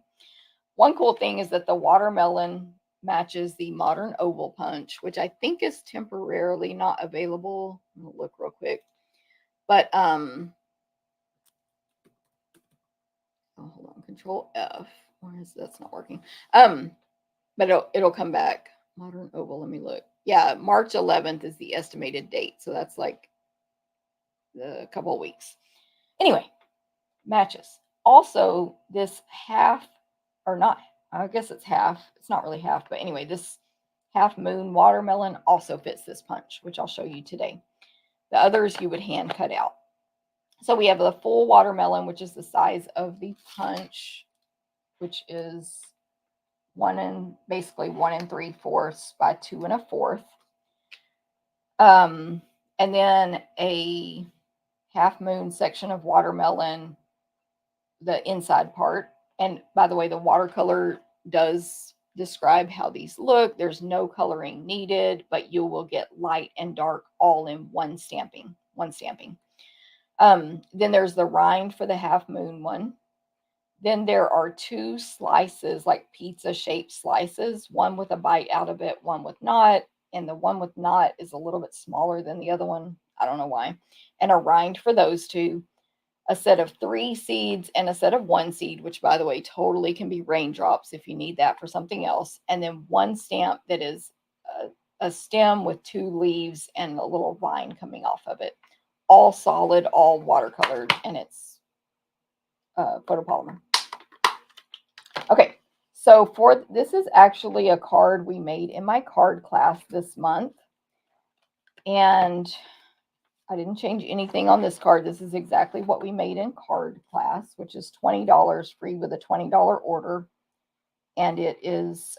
One cool thing is that the watermelon matches the modern oval punch, which I think is temporarily not available. I'm gonna look real quick. But oh, hold on, Control F. Why is that's not working? But it'll come back. Modern oval. Let me look. Yeah, March 11th is the estimated date, so that's like a couple of weeks. Anyway, matches. Also, this half, or not, I guess it's half. It's not really half, but anyway, this half moon watermelon also fits this punch, which I'll show you today. The others you would hand cut out. So we have the full watermelon, which is the size of the punch, which is basically 1 3/4 by 2 1/4. And then a half moon section of watermelon, the inside part. And by the way, the watercolor does describe how these look. There's no coloring needed, but you will get light and dark all in one stamping. Then there's the rind for the half moon one. Then there are 2 slices, like pizza shaped slices, one with a bite out of it, one with not. And the one with not is a little bit smaller than the other one. I don't know why. And a rind for those 2, a set of 3 seeds and a set of 1 seed, which by the way, totally can be raindrops if you need that for something else. And then 1 stamp that is a stem with 2 leaves and a little vine coming off of it. All solid, all watercolored, and it's photopolymer. Okay, so this is actually a card we made in my card class this month. And I didn't change anything on this card. This is exactly what we made in card class, which is $20 free with a $20 order. And it is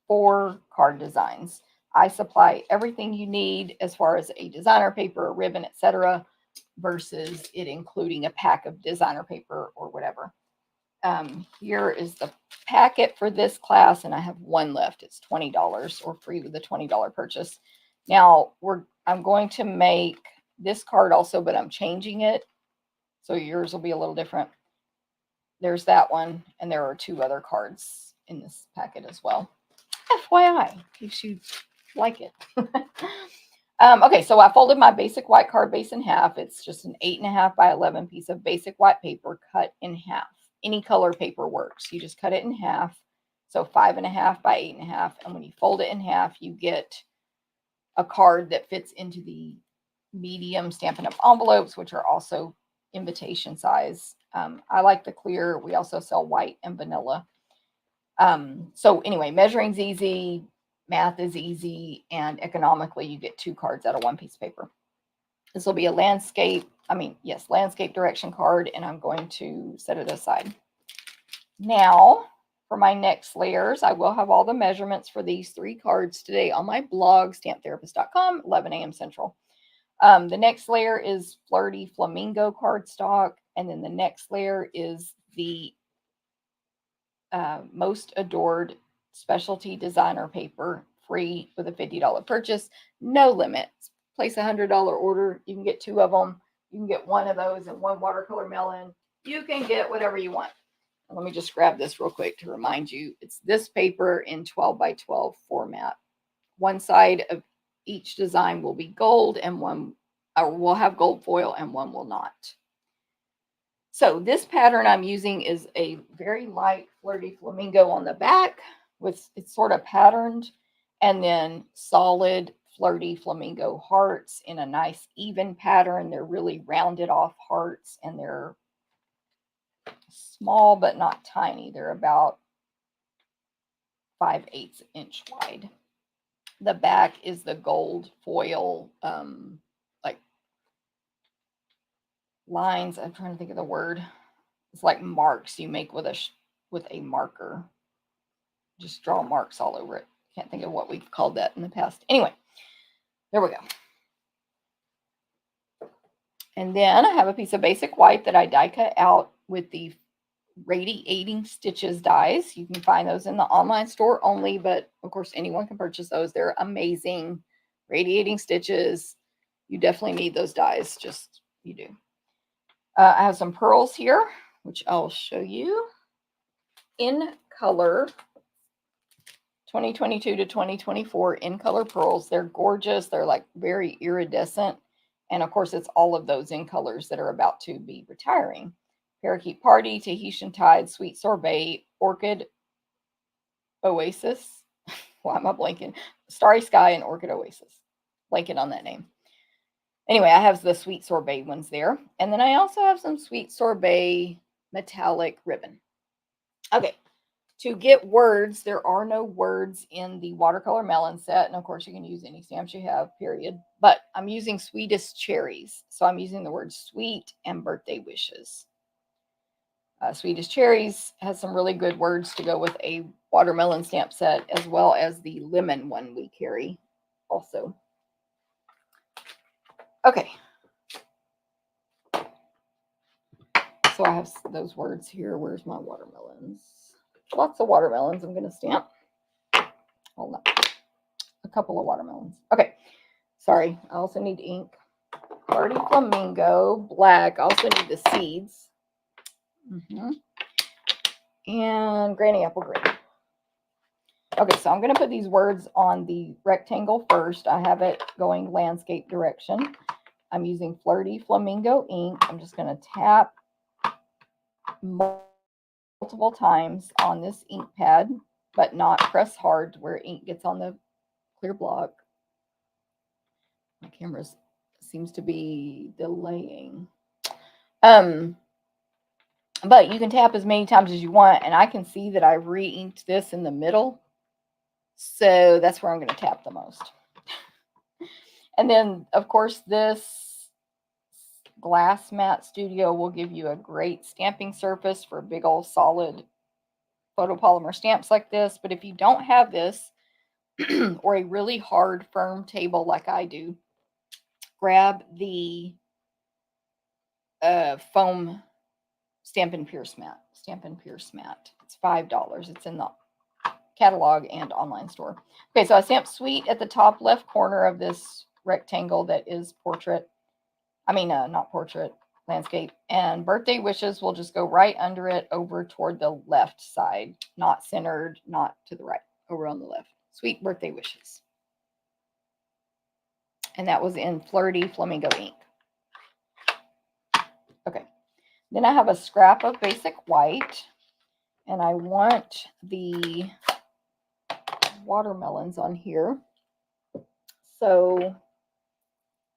4 card designs. I supply everything you need as far as a designer paper, a ribbon, etc., versus it including a pack of designer paper or whatever. Here is the packet for this class, and I have one left. It's $20 or free with a $20 purchase. Now I'm going to make this card also, but I'm changing it, so yours will be a little different. There's that one, and there are 2 other cards in this packet as well. FYI, in case you like it. Okay, so I folded my basic white card base in half. It's just an 8.5 by 11 piece of basic white paper cut in half. Any color paper works. You just cut it in half. So 5.5 by 8.5. And when you fold it in half, you get a card that fits into the medium Stampin' Up! Envelopes, which are also invitation size. I like the clear. We also sell white and vanilla. So anyway, measuring's easy, math is easy, and economically you get 2 cards out of 1 piece of paper. This will be a landscape direction card, and I'm going to set it aside. Now, for my next layers, I will have all the measurements for these 3 cards today on my blog, stamptherapist.com, 11 a.m. Central. The next layer is Flirty Flamingo cardstock, and then the next layer is the Most Adored Specialty Designer paper, free with a $50 purchase, no limits. Place a $100 order. You can get 2 of them. You can get 1 of those and 1 watercolor melon. You can get whatever you want. Let me just grab this real quick to remind you. It's this paper in 12 by 12 format. One side of each design will be gold, and one will have gold foil, and one will not. So this pattern I'm using is a very light Flirty Flamingo on the back, it's sort of patterned, and then solid Flirty Flamingo hearts in a nice even pattern. They're really rounded off hearts, and they're small but not tiny. They're about 5/8 inch wide. The back is the gold foil, like lines. I'm trying to think of the word. It's like marks you make with a marker. Just draw marks all over it. Can't think of what we've called that in the past. Anyway, there we go. And then I have a piece of basic white that I die cut out with the Radiating Stitches dies. You can find those in the online store only, but of course anyone can purchase those. They're amazing. Radiating Stitches. You definitely need those dies. Just you do. I have some pearls here, which I'll show you in color. 2022 to 2024 in color pearls. They're gorgeous. They're like very iridescent. And of course, it's all of those in colors that are about to be retiring. Parakeet Party, Tahitian Tide, Sweet Sorbet, Orchid Oasis. Why am I blanking? Starry Sky and Orchid Oasis. Blanking on that name. Anyway, I have the Sweet Sorbet ones there. And then I also have some Sweet Sorbet metallic ribbon. Okay. To get words, there are no words in the watercolor melon set. And of course, you can use any stamps you have, period. But I'm using Sweetest Cherries. So I'm using the word sweet and birthday wishes. Sweetest Cherries has some really good words to go with a watermelon stamp set, as well as the lemon one we carry also. Okay. So I have those words here. Where's my watermelons? Lots of watermelons I'm going to stamp. Hold on. A couple of watermelons. Okay. Sorry. I also need ink. Flirty Flamingo, black. I also need the seeds. And Granny Apple Green. Okay, so I'm going to put these words on the rectangle first. I have it going landscape direction. I'm using Flirty Flamingo ink. I'm just going to tap multiple times on this ink pad, but not press hard where ink gets on the clear block. My camera seems to be delaying. But you can tap as many times as you want, and I can see that I re-inked this in the middle. So that's where I'm going to tap the most. And then, of course, this Glass Mat Studio will give you a great stamping surface for big old solid photopolymer stamps like this. But if you don't have this or a really hard, firm table like I do, grab the foam Stampin' Pierce mat. Stampin' Pierce mat. It's $5. It's in the catalog and online store. Okay, so I stamped Sweet at the top left corner of this rectangle that is portrait. I mean, not portrait, landscape. And Birthday Wishes will just go right under it over toward the left side. Not centered, not to the right, over on the left. Sweet Birthday Wishes. And that was in Flirty Flamingo ink. Okay. Then I have a scrap of basic white. And I want the watermelons on here. So,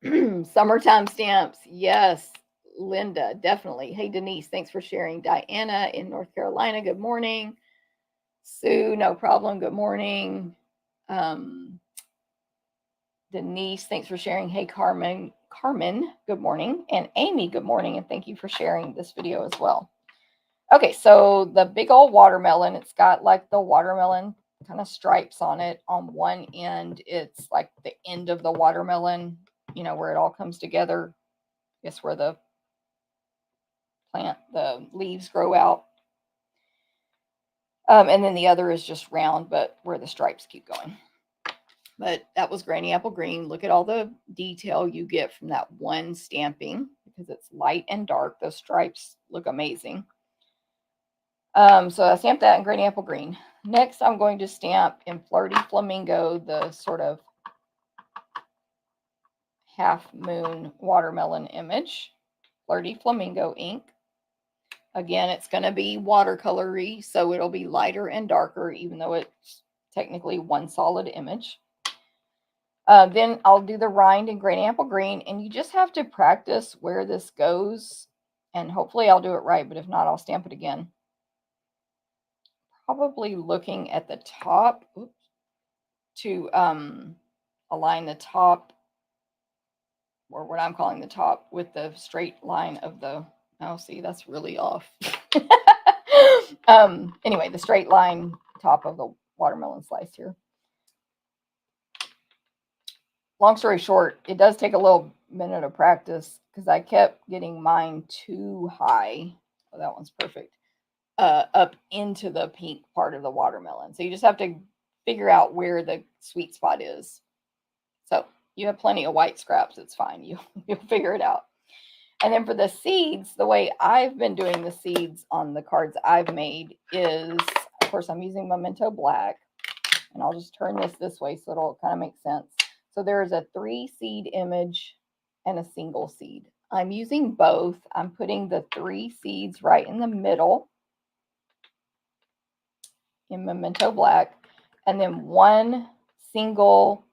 summertime stamps. Yes, Linda, definitely. Hey, Denise, thanks for sharing. Diana in North Carolina, good morning. Sue, no problem. Good morning. Denise, thanks for sharing. Hey, Carmen, good morning. And Amy, good morning. And thank you for sharing this video as well. Okay, so the big old watermelon, it's got like the watermelon kind of stripes on it. On one end, it's like the end of the watermelon, you know, where it all comes together. I guess where the plant, the leaves grow out. And then the other is just round, but where the stripes keep going. But that was Granny Apple Green. Look at all the detail you get from that one stamping because it's light and dark. Those stripes look amazing. So I stamped that in Granny Apple Green. Next, I'm going to stamp in Flirty Flamingo, the sort of half moon watermelon image. Flirty Flamingo ink. Again, it's going to be watercolory, so it'll be lighter and darker, even though it's technically one solid image. Then I'll do the rind in Granny Apple Green, and you just have to practice where this goes, and hopefully I'll do it right, but if not, I'll stamp it again. Probably looking at the top to align the top, or what I'm calling the top, with the straight line of the, oh, see, that's really off. Anyway, the straight line top of the watermelon slice here. Long story short, it does take a little minute of practice because I kept getting mine too high. Oh, that one's perfect. Up into the pink part of the watermelon. So you just have to figure out where the sweet spot is. So you have plenty of white scraps. It's fine. You'll figure it out. And then for the seeds, the way I've been doing the seeds on the cards I've made is, of course, I'm using Memento Black. And I'll just turn this way so it'll kind of make sense. So there's a 3-seed image and a single seed. I'm using both. I'm putting the 3 seeds right in the middle in Memento Black, and then one single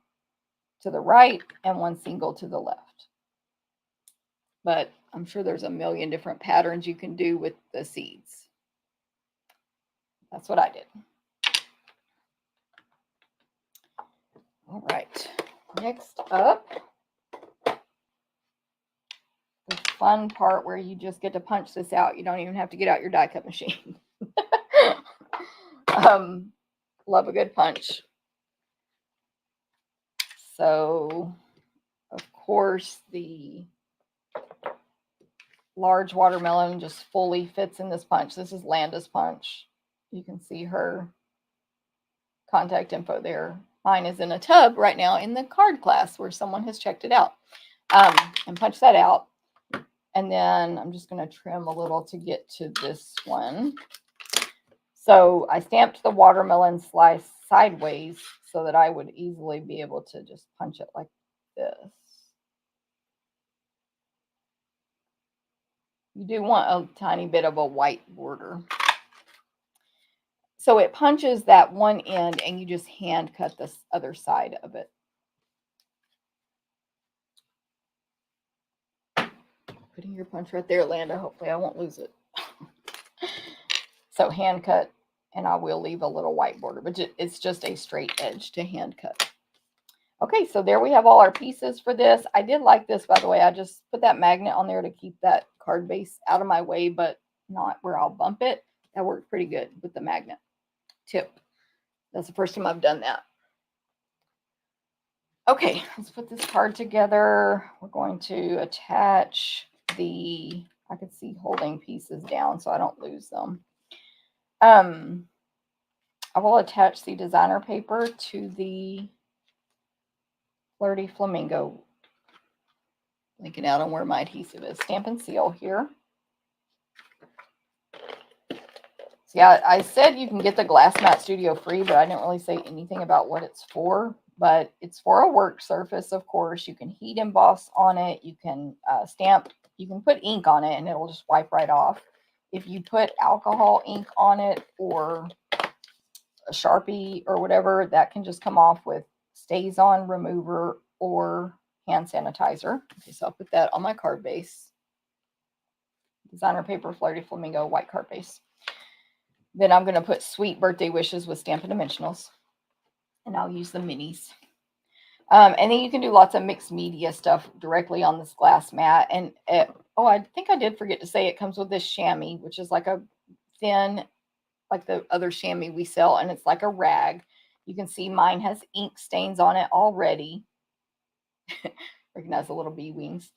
to the right and one single to the left. But I'm sure there's a million different patterns you can do with the seeds. That's what I did. All right. Next up, the fun part where you just get to punch this out. You don't even have to get out your die cut machine. Love a good punch. So, of course, the large watermelon just fully fits in this punch. This is Landa's punch. You can see her contact info there. Mine is in a tub right now in the card class where someone has checked it out. And punch that out. And then I'm just going to trim a little to get to this one. So I stamped the watermelon slice sideways so that I would easily be able to just punch it like this. You do want a tiny bit of a white border. So it punches that one end and you just hand cut this other side of it. Putting your punch right there, Landa. Hopefully I won't lose it. So hand cut, and I will leave a little white border, but it's just a straight edge to hand cut. Okay, so there we have all our pieces for this. I did like this, by the way. I just put that magnet on there to keep that card base out of my way, but not where I'll bump it. That worked pretty good with the magnet tip. That's the first time I've done that. Okay, let's put this card together. We're going to attach the I could see holding pieces down so I don't lose them. I will attach the designer paper to the Flirty Flamingo. Linking out on where my adhesive is. Stamp and seal here. So yeah, I said you can get the Glass Mat Studio free, but I didn't really say anything about what it's for. But it's for a work surface, of course. You can heat emboss on it. You can stamp. You can put ink on it, and it will just wipe right off. If you put alcohol ink on it or a Sharpie or whatever, that can just come off with Stays-On remover or hand sanitizer. Okay, so I'll put that on my card base. Designer paper, Flirty Flamingo, white card base. Then I'm going to put Sweet Birthday Wishes with Stampin' Dimensionals. And I'll use the minis. And then you can do lots of mixed media stuff directly on this glass mat. And I think I did forget to say it comes with this chamois, which is like a thin, like the other chamois we sell. And it's like a rag. You can see mine has ink stains on it already. Recognize the little bee wings.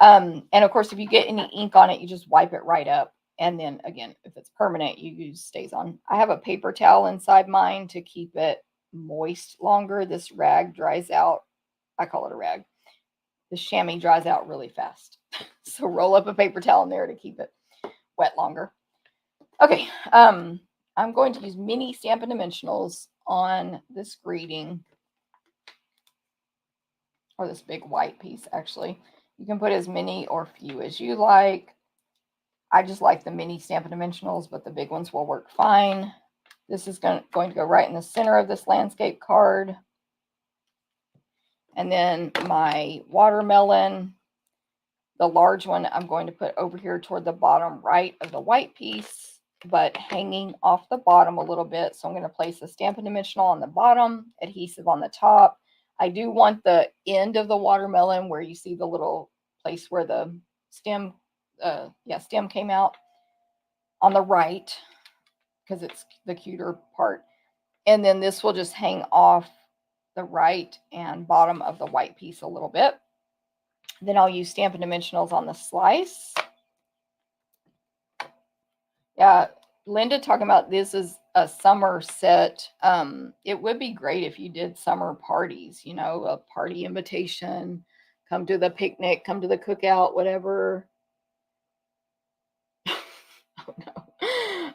And of course, if you get any ink on it, you just wipe it right up. And then again, if it's permanent, you use Stays-On. I have a paper towel inside mine to keep it moist longer. This rag dries out. I call it a rag. The chamois dries out really fast. So roll up a paper towel in there to keep it wet longer. Okay. I'm going to use mini Stampin' Dimensionals on this greeting. Or this big white piece, actually. You can put as many or few as you like. I just like the mini Stampin' Dimensionals, but the big ones will work fine. This is going to go right in the center of this landscape card. And then my watermelon, the large one, I'm going to put over here toward the bottom right of the white piece, but hanging off the bottom a little bit. So I'm going to place a Stampin' Dimensional on the bottom, adhesive on the top. I do want the end of the watermelon where you see the little place where the stem came out on the right, because it's the cuter part. And then this will just hang off the right and bottom of the white piece a little bit. Then I'll use Stampin' Dimensionals on the slice. Yeah, Linda talking about this is a summer set. It would be great if you did summer parties, a party invitation, come to the picnic, come to the cookout, whatever. Oh no.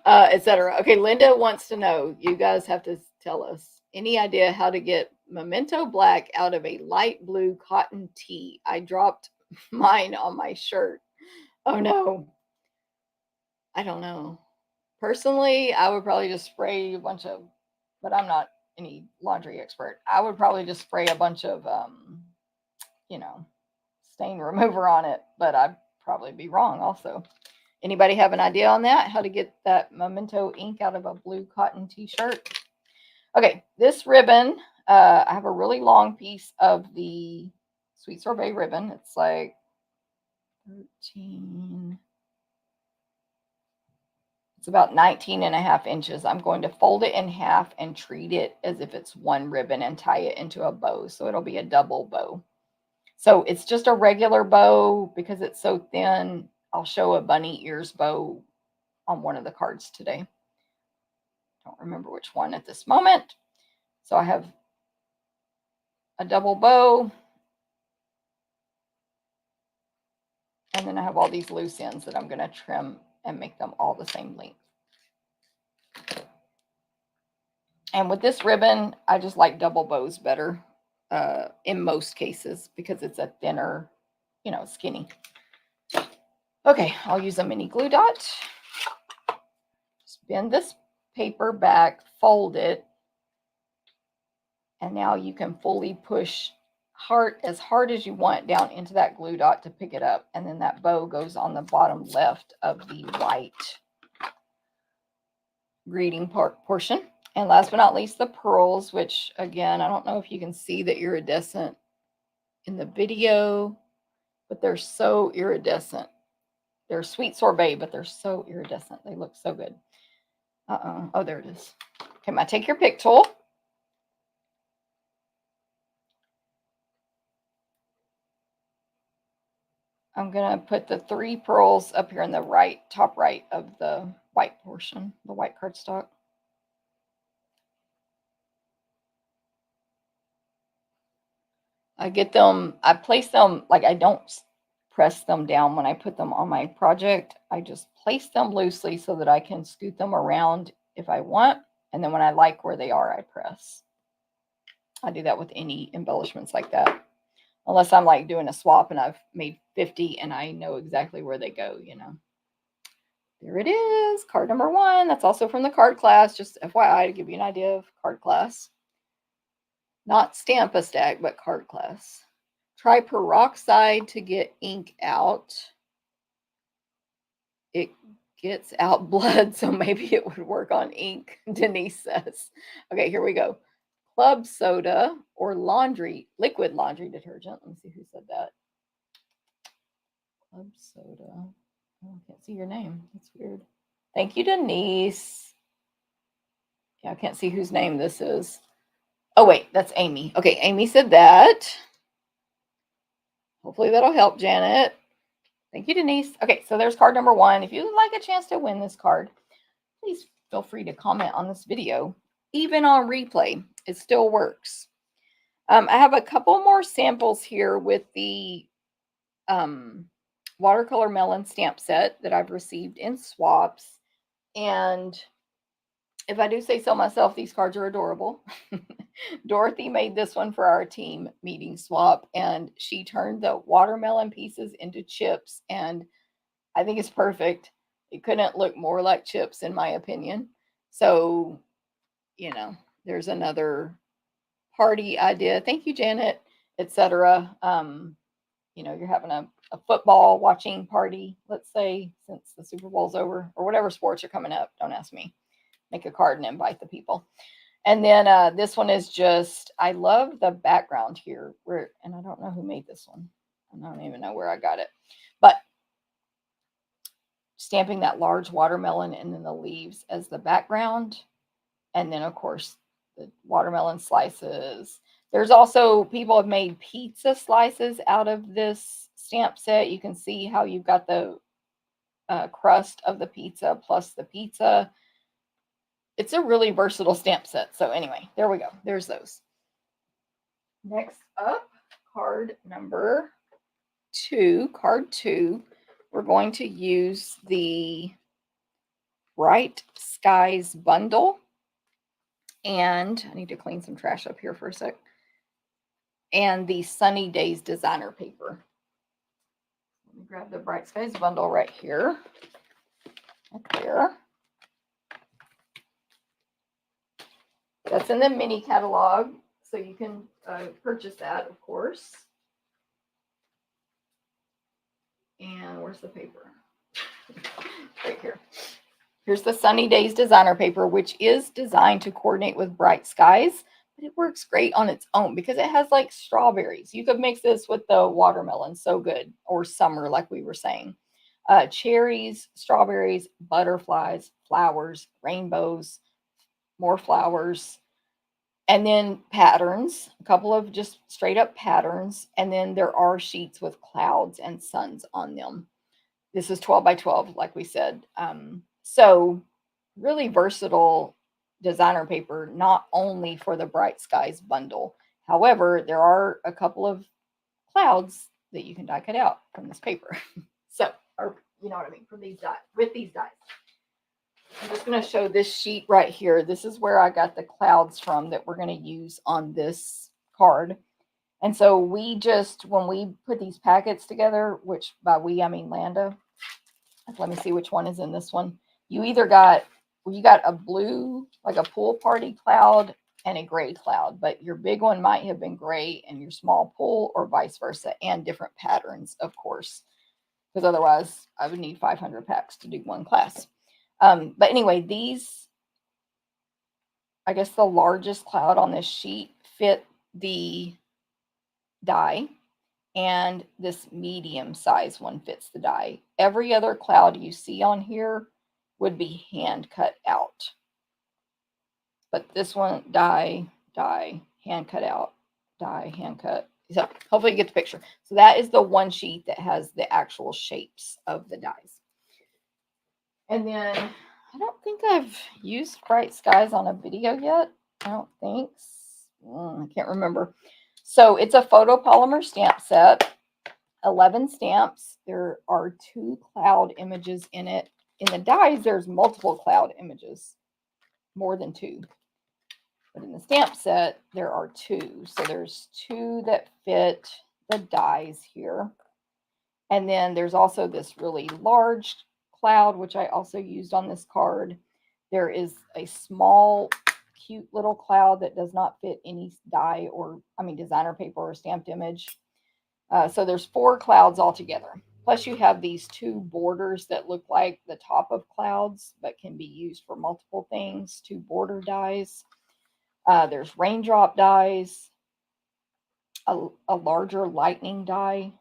Etc. Okay, Linda wants to know, you guys have to tell us, any idea how to get Memento Black out of a light blue cotton tee? I dropped mine on my shirt. Oh no. I don't know. Personally, I would probably just spray a bunch of, but I'm not any laundry expert. I would probably just spray a bunch of, stain remover on it, but I'd probably be wrong also. Anybody have an idea on that? How to get that Memento ink out of a blue cotton t-shirt? Okay, this ribbon, I have a really long piece of the Sweet Sorbet ribbon. It's like 13. It's about 19.5 inches. I'm going to fold it in half and treat it as if it's one ribbon and tie it into a bow. So it'll be a double bow. So it's just a regular bow because it's so thin. I'll show a bunny ears bow on one of the cards today. Don't remember which one at this moment. So I have a double bow. And then I have all these loose ends that I'm going to trim and make them all the same length. And with this ribbon, I just like double bows better in most cases because it's a thinner, skinny. Okay, I'll use a mini glue dot. Just bend this paper back, fold it. And now you can fully push as hard as you want down into that glue dot to pick it up. And then that bow goes on the bottom left of the white greeting portion. And last but not least, the pearls, which again, I don't know if you can see the iridescent in the video, but they're so iridescent. They're Sweet Sorbet, but they're so iridescent. They look so good. Oh, there it is. Okay, my take your pick tool. I'm going to put the 3 pearls up here in the right, top right of the white portion, the white cardstock. I get them, I place them, like I don't press them down when I put them on my project. I just place them loosely so that I can scoot them around if I want. And then when I like where they are, I press. I do that with any embellishments like that. Unless I'm like doing a swap and I've made 50 and I know exactly where they go, you know. There it is, card number 1. That's also from the card class, just FYI to give you an idea of card class. Not Stamp a Stack, but card class. Try peroxide to get ink out. It gets out blood, so maybe it would work on ink, Denise says. Okay, here we go. Club soda or liquid laundry detergent. Let me see who said that. Club soda. Oh, I can't see your name. That's weird. Thank you, Denise. Yeah, I can't see whose name this is. Oh, wait, that's Amy. Okay, Amy said that. Hopefully that'll help, Janet. Thank you, Denise. Okay, so there's card number 1. If you'd like a chance to win this card, please feel free to comment on this video. Even on replay, it still works. I have a couple more samples here with the Watercolor Melon stamp set that I've received in swaps. And if I do say so myself, these cards are adorable. Dorothy made this one for our team meeting swap, and she turned the watermelon pieces into chips, and I think it's perfect. It couldn't look more like chips, in my opinion. So, you know, there's another party idea. Thank you, Janet, etc. You know, you're having a football watching party, let's say, since the Super Bowl's over, or whatever sports are coming up. Don't ask me. Make a card and invite the people. And then this one is just, I love the background here, and I don't know who made this one. I don't even know where I got it. But stamping that large watermelon and then the leaves as the background. And then, of course, the watermelon slices. There's also, people have made pizza slices out of this stamp set. You can see how you've got the crust of the pizza plus the pizza. It's a really versatile stamp set. So anyway, there we go. There's those. Next up, card number 2. Card 2. We're going to use the Bright Skies bundle. And I need to clean some trash up here for a sec. And the Sunny Days designer paper. Let me grab the Bright Skies bundle right here. Up there. That's in the mini catalog, so you can purchase that, of course. And where's the paper? Right here. Here's the Sunny Days designer paper, which is designed to coordinate with Bright Skies, but it works great on its own because it has like strawberries. You could mix this with the watermelon, so good, or summer, like we were saying. Cherries, strawberries, butterflies, flowers, rainbows, more flowers, and then patterns, a couple of just straight up patterns. And then there are sheets with clouds and suns on them. This is 12 by 12, like we said. So really versatile designer paper, not only for the Bright Skies bundle. However, there are a couple of clouds that you can die cut out from this paper. So, or you know what I mean, from these dies, with these dies. I'm just going to show this sheet right here. This is where I got the clouds from that we're going to use on this card. And so we just, when we put these packets together, which by we, I mean Landa. Let me see which one is in this one. You either got, you got a blue, like a pool party cloud and a gray cloud, but your big one might have been gray and your small pool, or vice versa, and different patterns, of course, because otherwise I would need 500 packs to do one class. But anyway, these, I guess the largest cloud on this sheet fit the die, and this medium size one fits the die. Every other cloud you see on here would be hand cut out. But this one, die, hand cut out, die, hand cut. So hopefully you get the picture. So that is the one sheet that has the actual shapes of the dies. And then I don't think I've used Bright Skies on a video yet. I don't think. I can't remember. So it's a photopolymer stamp set, 11 stamps. There are 2 cloud images in it. In the dies, there's multiple cloud images, more than 2. But in the stamp set, there are 2. So there's 2 that fit the dies here. And then there's also this really large cloud, which I also used on this card. There is a small, cute little cloud that does not fit any die or, designer paper or stamped image. So there's 4 clouds altogether. Plus you have these 2 borders that look like the top of clouds, but can be used for multiple things, 2 border dies. There's raindrop dies, a larger lightning die,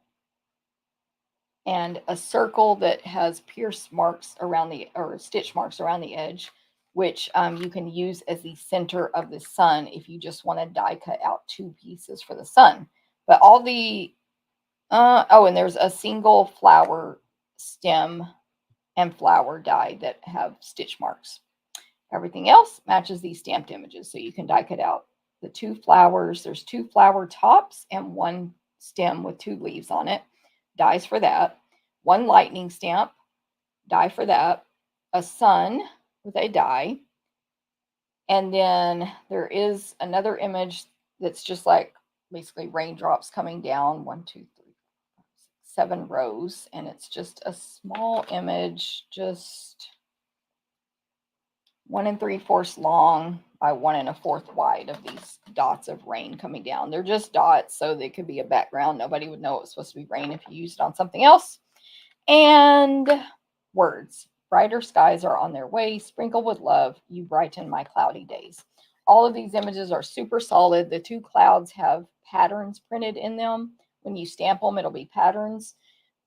and a circle that has pierce marks around or stitch marks around the edge, which you can use as the center of the sun if you just want to die cut out 2 pieces for the sun. But all the, and there's a single flower stem and flower die that have stitch marks. Everything else matches these stamped images, so you can die cut out the 2 flowers. There's 2 flower tops and 1 stem with 2 leaves on it. Dies for that. 1 lightning stamp, die for that. A sun with a die. And then there is another image that's just like basically raindrops coming down, 1, 2, 3, 4, 5, 6, 7 rows. And it's just a small image, just 1 3/4 long by 1 1/4 wide of these dots of rain coming down. They're just dots, so they could be a background. Nobody would know it was supposed to be rain if you used it on something else. And words. Brighter skies are on their way. Sprinkle with love. You brighten my cloudy days. All of these images are super solid. The 2 clouds have patterns printed in them. When you stamp them, it'll be patterns.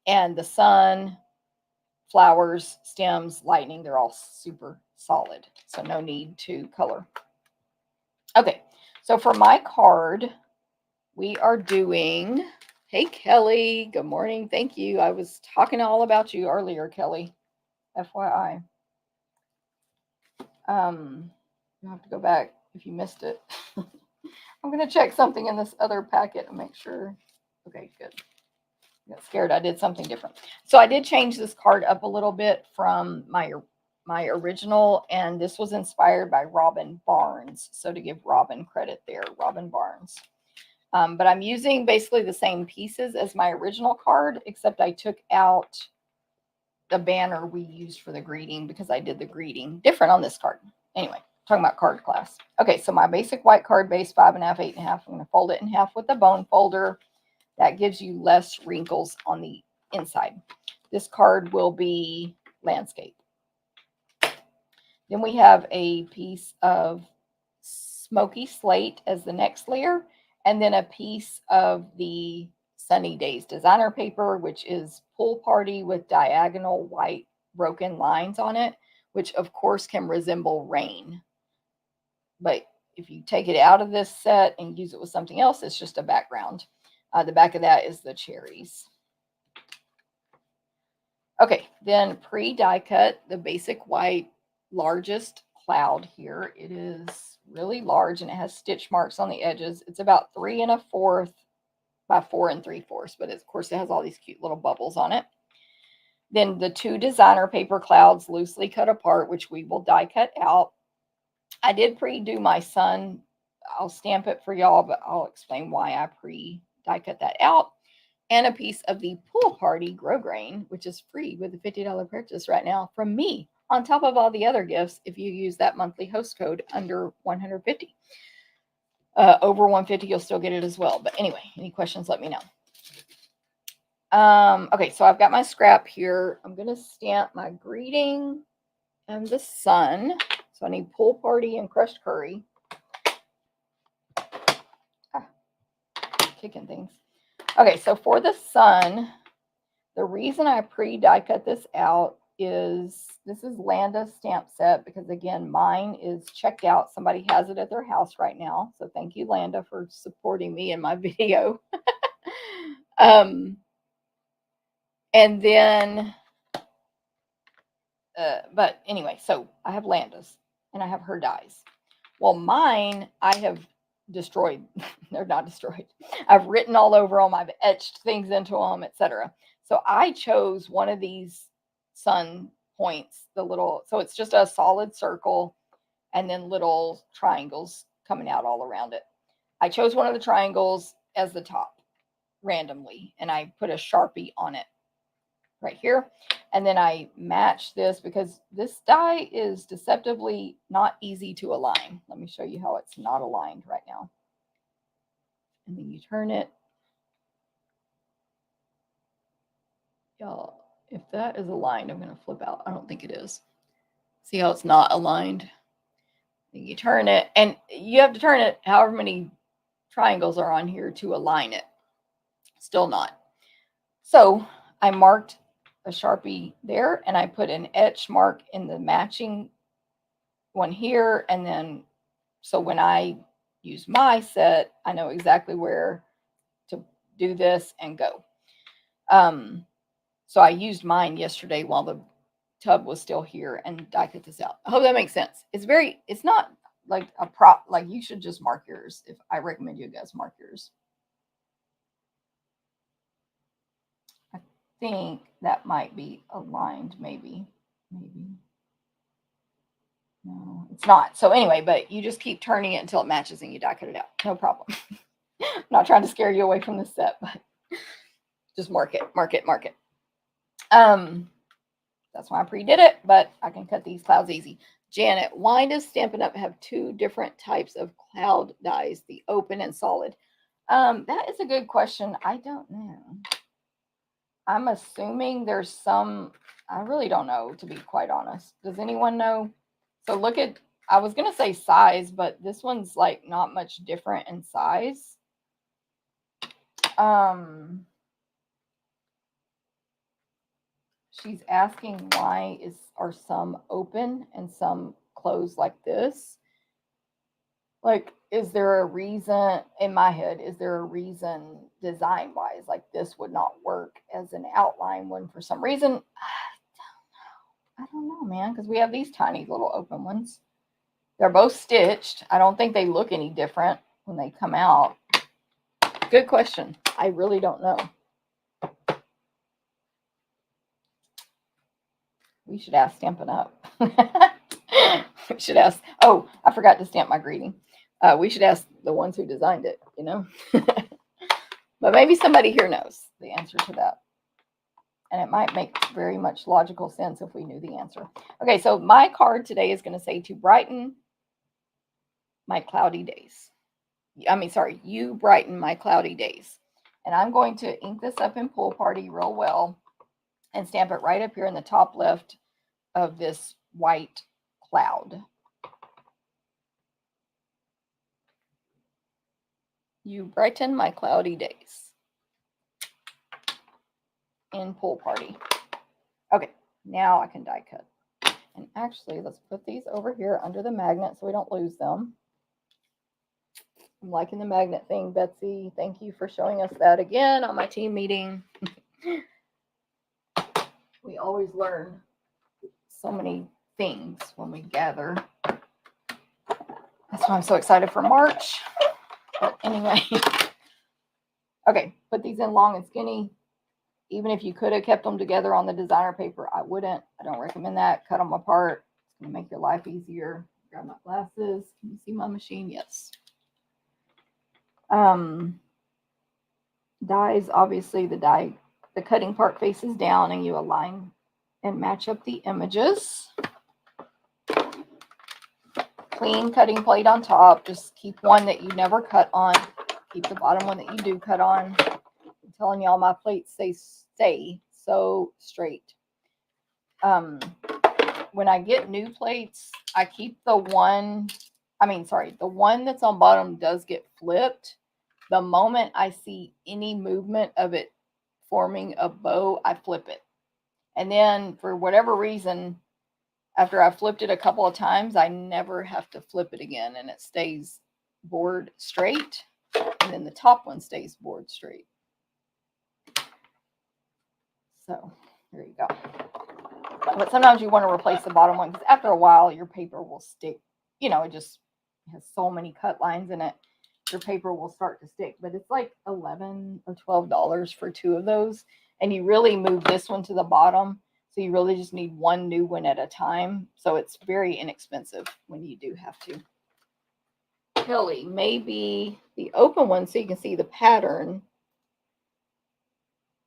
And the sun, flowers, stems, lightning, they're all super solid. So no need to color. Okay, so for my card, we are doing, hey Kelly, good morning, thank you. I was talking all about you earlier, Kelly, FYI. You'll have to go back if you missed it. I'm going to check something in this other packet and make sure. Okay, good. I got scared I did something different. So I did change this card up a little bit from my original, and this was inspired by Robin Barnes. So to give Robin credit there, Robin Barnes. But I'm using basically the same pieces as my original card, except I took out the banner we used for the greeting because I did the greeting different on this card. Anyway, talking about card class. Okay, so my basic white card base, 5 1/2, 8 1/2. I'm going to fold it in half with a bone folder. That gives you less wrinkles on the inside. This card will be landscape. Then we have a piece of smoky slate as the next layer, and then a piece of the Sunny Days designer paper, which is Pool Party with diagonal white broken lines on it, which of course can resemble rain. But if you take it out of this set and use it with something else, it's just a background. The back of that is the cherries. Okay, then pre-die cut, the basic white largest cloud here. It is really large and it has stitch marks on the edges. It's about 3 1/4 by 4 3/4, but of course it has all these cute little bubbles on it. Then the 2 designer paper clouds loosely cut apart, which we will die cut out. I did pre-do my sun. I'll stamp it for y'all, but I'll explain why I pre-die cut that out. And a piece of the Pool Party Grosgrain, which is free with a $50 purchase right now from me, on top of all the other gifts if you use that monthly host code under 150. Over 150, you'll still get it as well. But anyway, any questions, let me know. Okay, so I've got my scrap here. I'm going to stamp my greeting and the sun. So I need Pool Party and crushed curry. Kicking things. Okay, so for the sun, the reason I pre-die cut this out this is Landa stamp set, because again, mine is checked out. Somebody has it at their house right now. So thank you, Landa, for supporting me in my video. And then, but anyway, so I have Landa's and I have her dies. Well, mine, I have destroyed. They're not destroyed. I've written all over them. I've etched things into them, etc. So I chose one of these sun points, the little, so it's just a solid circle and then little triangles coming out all around it. I chose one of the triangles as the top randomly, and I put a Sharpie on it right here. And then I match this because this die is deceptively not easy to align. Let me show you how it's not aligned right now. And then you turn it. Y'all, if that is aligned, I'm going to flip out. I don't think it is. See how it's not aligned? Then you turn it, and you have to turn it however many triangles are on here to align it. Still not. So I marked a Sharpie there, and I put an etch mark in the matching one here, and then so when I use my set, I know exactly where to do this and go. So I used mine yesterday while the tub was still here and die cut this out. I hope that makes sense. It's not like a prop, like you should just mark yours. If I recommend you guys mark yours. I think that might be aligned, maybe. No, it's not. So anyway, but you just keep turning it until it matches and you die cut it out. No problem. I'm not trying to scare you away from the set, but just mark it. That's why I pre-did it, but I can cut these clouds easy. Janet, why does Stampin' Up have two different types of cloud dies, the open and solid? That is a good question. I don't know. I'm assuming there's some, I really don't know, to be quite honest. Does anyone know? So look at, I was going to say size, but this one's like not much different in size. She's asking why are some open and some closed like this? Like, is there a reason, in my head, is there a reason design-wise, like this would not work as an outline one for some reason? I don't know, man, because we have these tiny little open ones. They're both stitched. I don't think they look any different when they come out. Good question. I really don't know. We should ask Stampin' Up. We should ask. Oh, I forgot to stamp my greeting. We should ask the ones who designed it, you know. But maybe somebody here knows the answer to that. And it might make very much logical sense if we knew the answer. Okay, so my card today is going to say, to brighten my cloudy days. You brighten my cloudy days. And I'm going to ink this up in Pool Party real well and stamp it right up here in the top left of this white cloud. You brighten my cloudy days in Pool Party. Okay, now I can die cut. And actually, let's put these over here under the magnet so we don't lose them. I'm liking the magnet thing, Betsy. Thank you for showing us that again on my team meeting. We always learn so many things when we gather. That's why I'm so excited for March. But anyway, okay, put these in long and skinny. Even if you could have kept them together on the designer paper, I wouldn't. I don't recommend that. Cut them apart. It's going to make your life easier. Grab my glasses. Can you see my machine? Yes. Dies, obviously the cutting part faces down and you align and match up the images. Clean cutting plate on top. Just keep one that you never cut on. Keep the bottom one that you do cut on. I'm telling y'all, my plates stay so straight. When I get new plates, I keep the one that's on bottom does get flipped. The moment I see any movement of it forming a bow, I flip it. And then for whatever reason, after I flipped it a couple of times, I never have to flip it again, and it stays board straight. And then the top one stays board straight. So there you go. But sometimes you want to replace the bottom one because after a while your paper will stick. You know, it just has so many cut lines in it. Your paper will start to stick. But it's like $11 or $12 for 2 of those. And you really move this one to the bottom. So you really just need one new one at a time. So it's very inexpensive when you do have to. Kelly, maybe the open one so you can see the pattern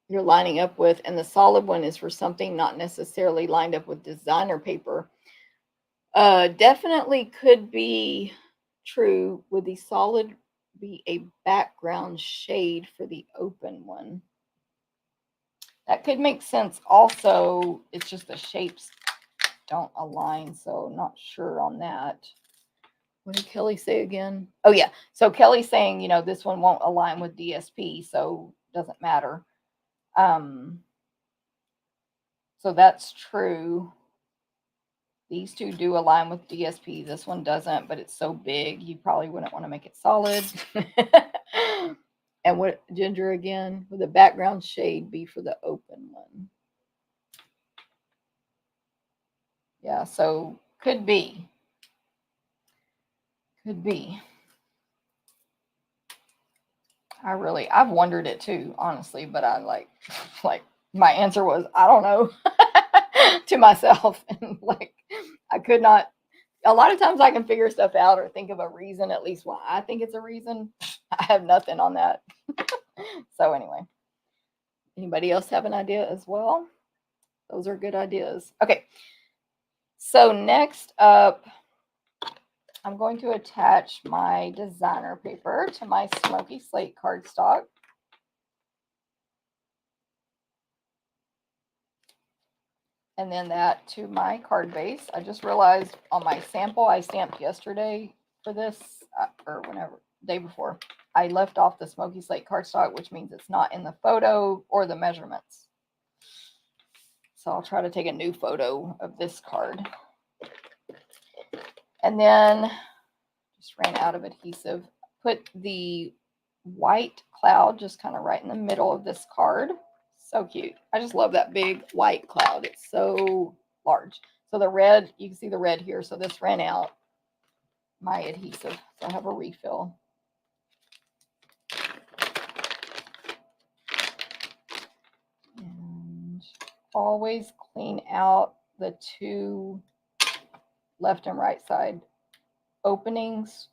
you're lining up with, and the solid one is for something not necessarily lined up with designer paper. Definitely could be true. Would the solid be a background shade for the open one? That could make sense. Also, it's just the shapes don't align, so not sure on that. What did Kelly say again? Oh yeah, so Kelly's saying, you know, this one won't align with DSP, so it doesn't matter. So that's true. These two do align with DSP. This one doesn't, but it's so big, you probably wouldn't want to make it solid. And what, Ginger again, would the background shade be for the open one? Yeah, so could be. Could be. I've wondered it too, honestly, but I like my answer was, I don't know, to myself. And like, I could not, a lot of times I can figure stuff out or think of a reason, at least why I think it's a reason. I have nothing on that. So anyway, anybody else have an idea as well? Those are good ideas. Okay. So next up, I'm going to attach my designer paper to my smoky slate cardstock. And then that to my card base. I just realized on my sample I stamped yesterday for this, or whenever, day before, I left off the smoky slate cardstock, which means it's not in the photo or the measurements. So I'll try to take a new photo of this card. And then just ran out of adhesive. Put the white cloud just kind of right in the middle of this card. So cute. I just love that big white cloud. It's so large. So the red, you can see the red here. So this ran out my adhesive. So I have a refill. And always clean out the 2 left and right side openings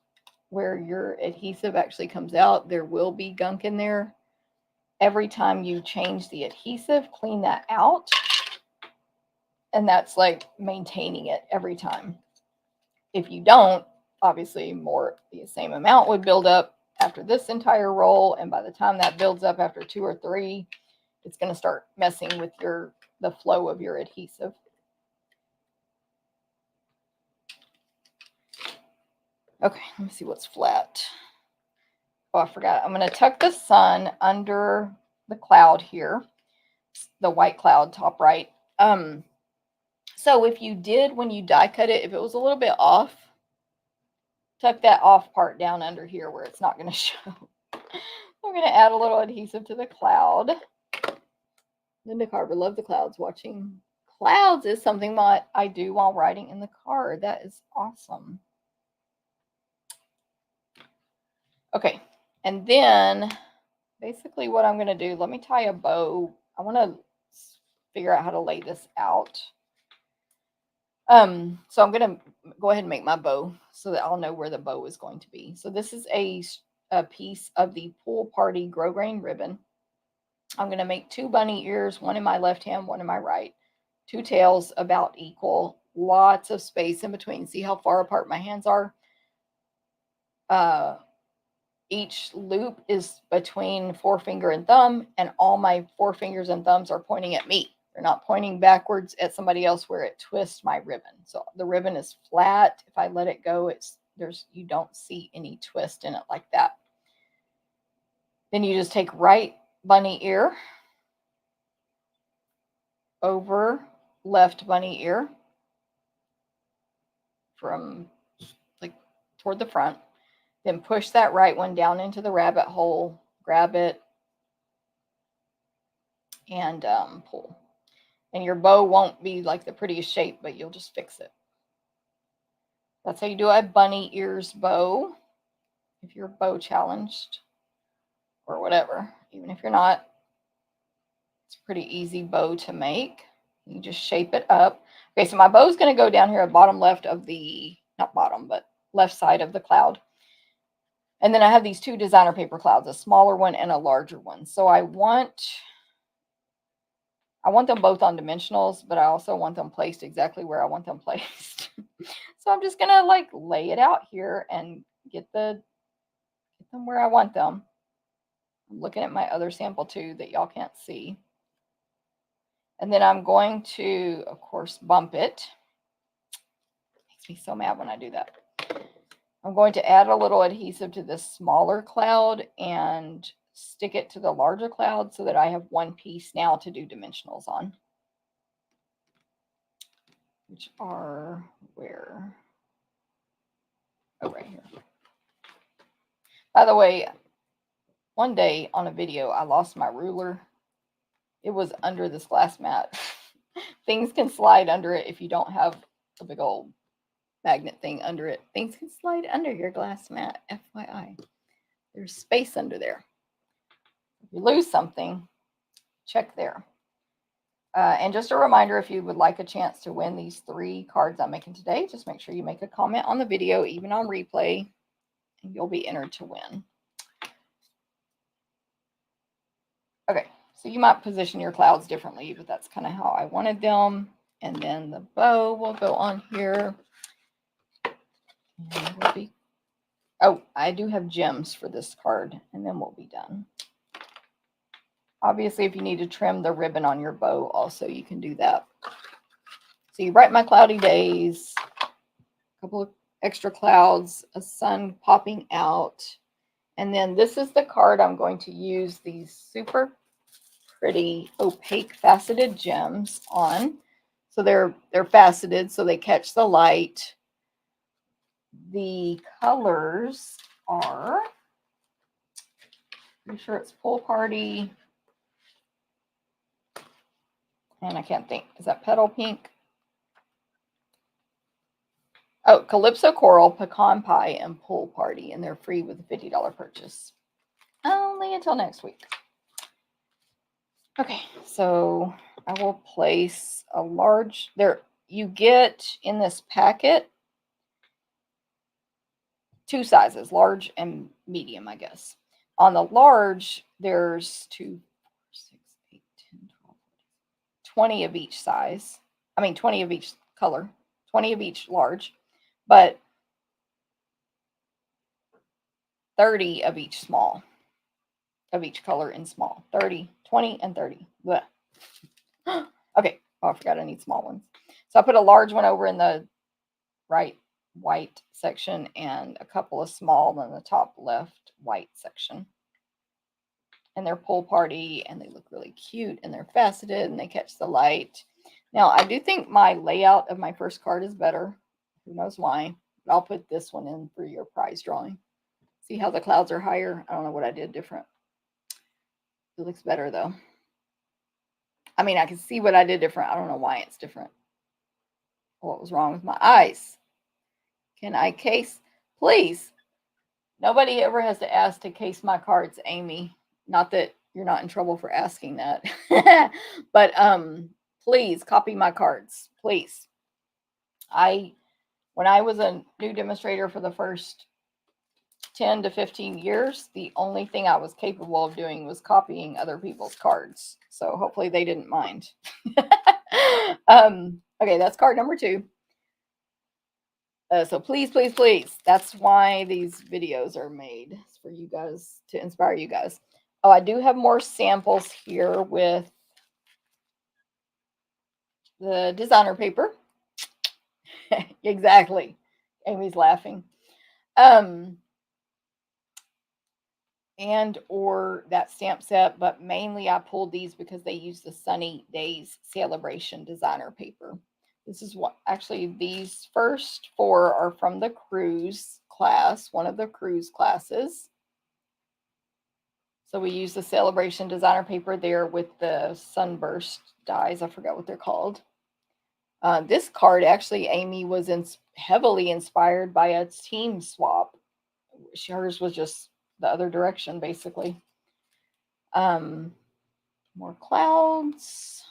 where your adhesive actually comes out. There will be gunk in there. Every time you change the adhesive, clean that out. And that's like maintaining it every time. If you don't, obviously the same amount would build up after this entire roll. And by the time that builds up after 2 or 3, it's going to start messing with the flow of your adhesive. Okay, let me see what's flat. Oh, I forgot. I'm going to tuck the sun under the cloud here, the white cloud, top right. So if you did, when you die cut it, if it was a little bit off, tuck that off part down under here where it's not going to show. I'm going to add a little adhesive to the cloud. Linda Carver, love the clouds. Watching clouds is something I do while writing in the car. That is awesome. Okay, and then basically what I'm going to do, let me tie a bow. I want to figure out how to lay this out. So I'm going to go ahead and make my bow so that I'll know where the bow is going to be. So this is a piece of the Pool Party grosgrain ribbon. I'm going to make 2 bunny ears, one in my left hand, one in my right. 2 tails about equal. Lots of space in between. See how far apart my hands are? Each loop is between forefinger and thumb, and all my forefingers and thumbs are pointing at me. They're not pointing backwards at somebody else where it twists my ribbon. So the ribbon is flat. If I let it go, you don't see any twist in it like that. Then you just take right bunny ear over left bunny ear from like toward the front. Then push that right one down into the rabbit hole, grab it, and pull. And your bow won't be like the prettiest shape, but you'll just fix it. That's how you do a bunny ears bow. If you're bow challenged or whatever, even if you're not, it's a pretty easy bow to make. You just shape it up. Okay, so my bow is going to go down here at bottom left of the, not bottom, but left side of the cloud. And then I have these 2 designer paper clouds, a smaller one and a larger one. So I want them both on dimensionals, but I also want them placed exactly where I want them placed. So I'm just going to like lay it out here and get them where I want them. I'm looking at my other sample too that y'all can't see. And then I'm going to, of course, bump it. Makes me so mad when I do that. I'm going to add a little adhesive to this smaller cloud and stick it to the larger cloud so that I have one piece now to do dimensionals on. Which are where? Oh, right here. By the way, one day on a video, I lost my ruler. It was under this glass mat. Things can slide under it if you don't have a big old magnet thing under it. Things can slide under your glass mat, FYI. There's space under there. If you lose something, check there. And just a reminder, if you would like a chance to win these 3 cards I'm making today, just make sure you make a comment on the video, even on replay, and you'll be entered to win. Okay, so you might position your clouds differently, but that's kind of how I wanted them. And then the bow will go on here. And we'll be, oh, I do have gems for this card, and then we'll be done. Obviously, if you need to trim the ribbon on your bow, also you can do that. So you write my cloudy days, a couple of extra clouds, a sun popping out, and then this is the card I'm going to use these super pretty opaque faceted gems on. So they're faceted, so they catch the light. The colors are, pretty sure it's Pool Party, and I can't think, is that Petal Pink? Oh, Calypso Coral, Pecan Pie, and Pool Party, and they're free with a $50 purchase. Only until next week. Okay, so I will place a large, there you get in this packet 2 sizes, large and medium, I guess. On the large, there's 2, 4, 6, 8, 10, 12, 20 of each size. I mean, 20 of each color, 20 of each large, but 30 of each small, of each color in small. 30, 20, and 30. Blech. Okay, oh, I forgot I need small ones. So I put a large one over in the right white section and a couple of small in the top left white section. And they're Pool Party, and they look really cute, and they're faceted, and they catch the light. Now, I do think my layout of my first card is better. Who knows why? But I'll put this one in for your prize drawing. See how the clouds are higher? I don't know what I did different. It looks better, though. I mean, I can see what I did different. I don't know why it's different. What was wrong with my eyes? Can I case? Please. Nobody ever has to ask to case my cards, Amy. Not that you're not in trouble for asking that. But please copy my cards. Please. When I was a new demonstrator for the first 10 to 15 years, the only thing I was capable of doing was copying other people's cards. So hopefully they didn't mind. Okay, that's card number 2. So please, please, please. That's why these videos are made. It's for you guys, to inspire you guys. Oh, I do have more samples here with the designer paper. Exactly. Amy's laughing. and or that stamp set, but mainly I pulled these because they use the Sunny Days Celebration designer paper. This is what actually these first four are from the cruise class, one of the cruise classes. So we use the Celebration designer paper there with the sunburst dies. I forgot what they're called. This card actually, Amy was heavily inspired by a team swap. Hers was just the other direction, basically. More clouds.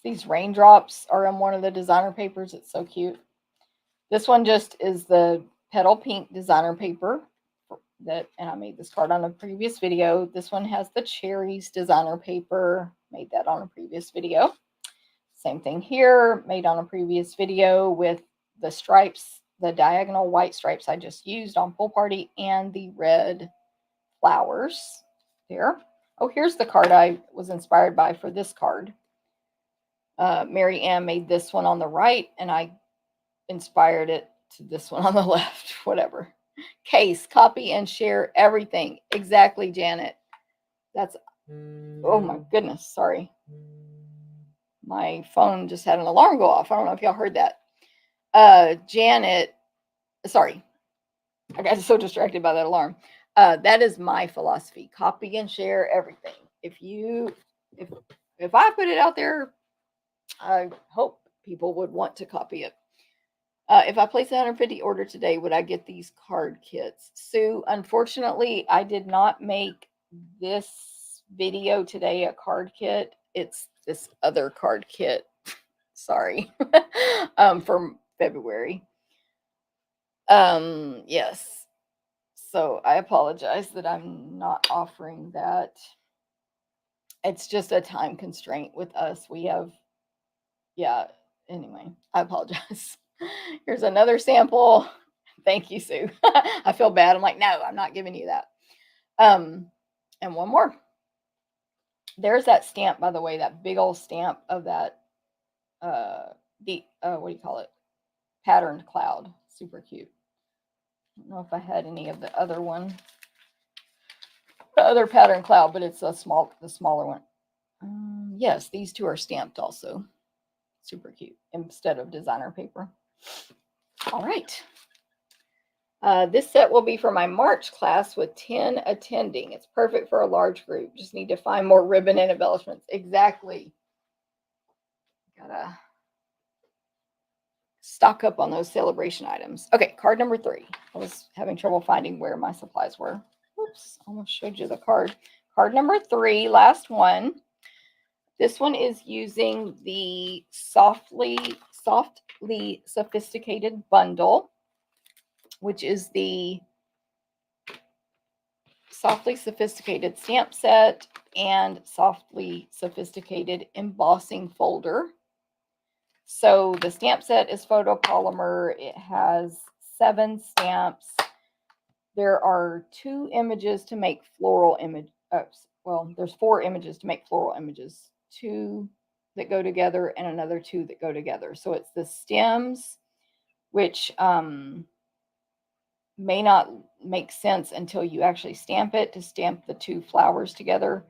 These raindrops are on one of the designer papers. It's so cute. This one just is the Petal Pink designer paper and I made this card on a previous video. This one has the cherries designer paper. Made that on a previous video. Same thing here. Made on a previous video with the stripes, the diagonal white stripes I just used on Pool Party, and the red flowers there. Oh, here's the card I was inspired by for this card. Mary Ann made this one on the right, and I inspired it to this one on the left, whatever. Case, copy, and share everything. Exactly, Janet. That's, oh my goodness, sorry. My phone just had an alarm go off. I don't know if y'all heard that. Janet, sorry. I got so distracted by that alarm. That is my philosophy. Copy and share everything. If I put it out there, I hope people would want to copy it. If I place a 150 order today, would I get these card kits? Sue, unfortunately, I did not make this video today a card kit. It's this other card kit. Sorry. From February. Yes. So I apologize that I'm not offering that. It's just a time constraint with us. We have, yeah, anyway, I apologize. Here's another sample. Thank you, Sue. I feel bad. I'm like, no, I'm not giving you that. And one more. There's that stamp, by the way, that big old stamp of that, what do you call it? Patterned cloud. Super cute. I don't know if I had any of the other one. The other pattern cloud, but it's the smaller one. Yes, these two are stamped also. Super cute instead of designer paper. All right. This set will be for my March class with 10 attending. It's perfect for a large group. Just need to find more ribbon and embellishments. Exactly. Gotta stock up on those celebration items. Okay, card number 3. I was having trouble finding where my supplies were. Oops, almost showed you the card. Card number 3, last one. This one is using the softly sophisticated bundle, which is the softly sophisticated stamp set and softly sophisticated embossing folder. So the stamp set is photopolymer. It has 7 stamps. There are 2 images to make floral image. Well, there's 4 images to make floral images. 2 that go together and another 2 that go together. So it's the stems, which may not make sense until you actually stamp it, to stamp the 2 flowers together.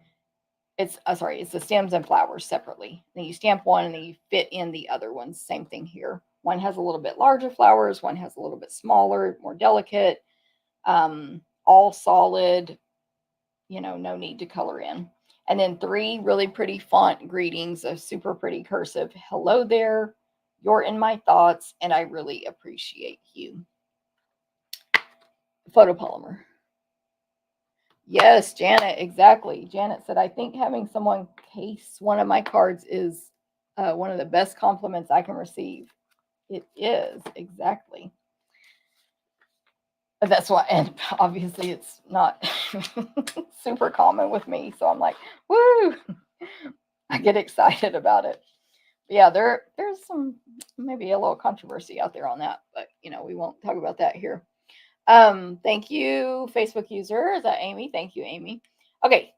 It's the stems and flowers separately. Then you stamp one and then you fit in the other ones. Same thing here. One has a little bit larger flowers, one has a little bit smaller, more delicate, all solid, no need to color in. And then 3 really pretty font greetings, a super pretty cursive. Hello there, you're in my thoughts, and I really appreciate you. Photopolymer. Yes, Janet, exactly. Janet said, I think having someone case one of my cards is one of the best compliments I can receive. It is, exactly. But that's why, and obviously it's not super common with me. So I'm like, woo, I get excited about it. But yeah, there's some, maybe a little controversy out there on that, but we won't talk about that here. Thank you, Facebook user. Is that Amy? Thank you, Amy. Okay.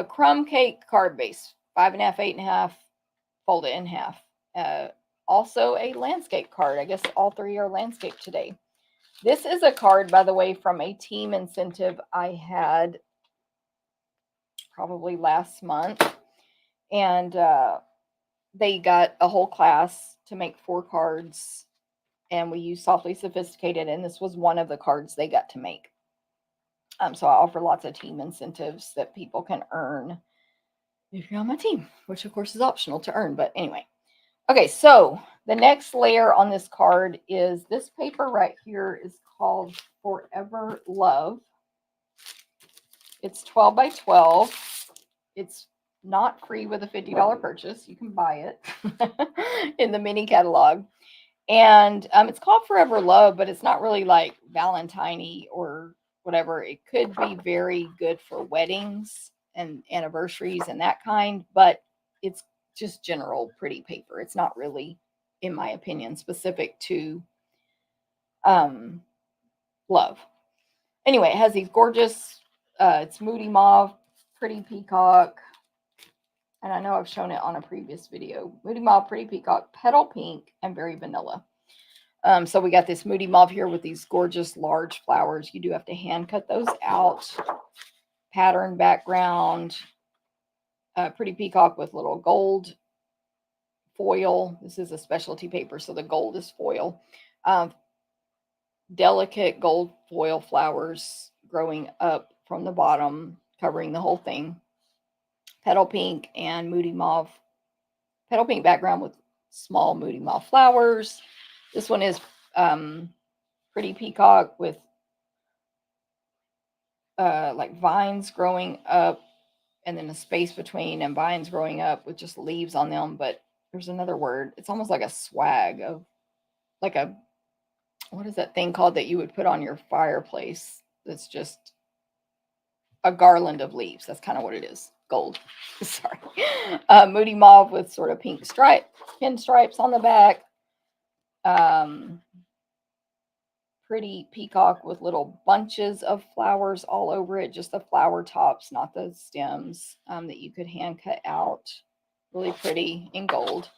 Crumb cake card base, 5.5, 8.5, fold it in half. Also a landscape card. I guess all 3 are landscape today. This is a card, by the way, from a team incentive I had probably last month. And they got a whole class to make 4 cards. And we used Softly Sophisticated. And this was one of the cards they got to make. So I offer lots of team incentives that people can earn if you're on my team, which of course is optional to earn. But anyway. Okay, so the next layer on this card is this paper right here is called Forever Love. It's 12 by 12. It's not free with a $50 purchase. You can buy it in the mini catalog. And it's called Forever Love, but it's not really like Valentine-y or whatever. It could be very good for weddings and anniversaries and that kind, but it's just general pretty paper. It's not really, in my opinion, specific to love. Anyway, it has these gorgeous, it's Moody Mauve, Pretty Peacock, and I know I've shown it on a previous video. Moody Mauve, Pretty Peacock, Petal Pink, and Very Vanilla. So we got this Moody Mauve here with these gorgeous large flowers. You do have to hand cut those out. Pattern background. Pretty Peacock with little gold foil. This is a specialty paper, so the gold is foil. Delicate gold foil flowers growing up from the bottom, covering the whole thing. Petal Pink and Moody Mauve. Petal Pink background with small Moody Mauve flowers. This one is Pretty Peacock with like vines growing up and then a space between and vines growing up with just leaves on them. But there's another word. It's almost like a swag of like a, what is that thing called that you would put on your fireplace? That's just a garland of leaves. That's kind of what it is. Gold. Sorry. Moody Mauve with sort of pink pinstripes on the back. Pretty Peacock with little bunches of flowers all over it, just the flower tops, not the stems, that you could hand cut out. Really pretty in gold.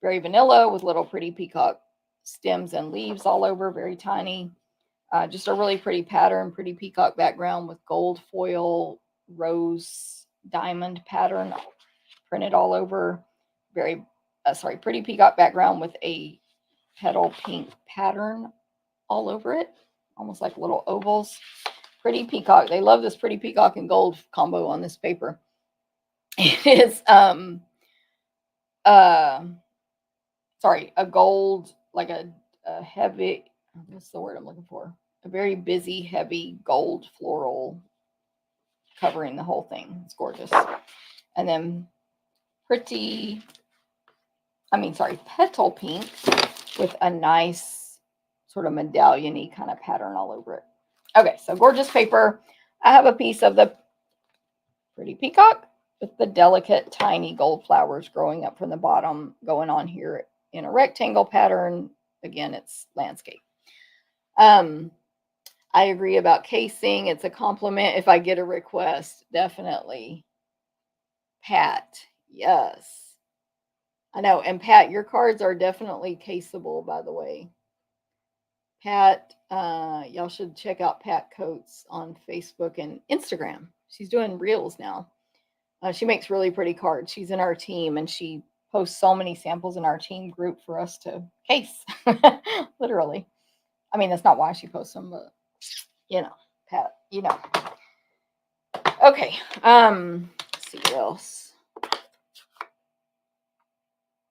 Very Vanilla with little Pretty Peacock stems and leaves all over, very tiny. Just a really pretty pattern, Pretty Peacock background with gold foil, rose, diamond pattern printed all over. Pretty Peacock background with a petal pink pattern all over it, almost like little ovals. Pretty Peacock. They love this Pretty Peacock and gold combo on this paper. It is a gold, like a heavy, what's the word I'm looking for? A very busy, heavy gold floral covering the whole thing. It's gorgeous. And then Petal Pink with a nice sort of medallion-y kind of pattern all over it. Okay, so gorgeous paper. I have a piece of the Pretty Peacock with the delicate, tiny gold flowers growing up from the bottom, going on here in a rectangle pattern. Again, it's landscape. I agree about casing. It's a compliment if I get a request. Definitely. Pat, yes. I know. And Pat, your cards are definitely caseable, by the way. Pat, y'all should check out Pat Coates on Facebook and Instagram. She's doing reels now. She makes really pretty cards. She's in our team and she posts so many samples in our team group for us to case. Literally. I mean, that's not why she posts them, but Pat, Okay. Let's see what else.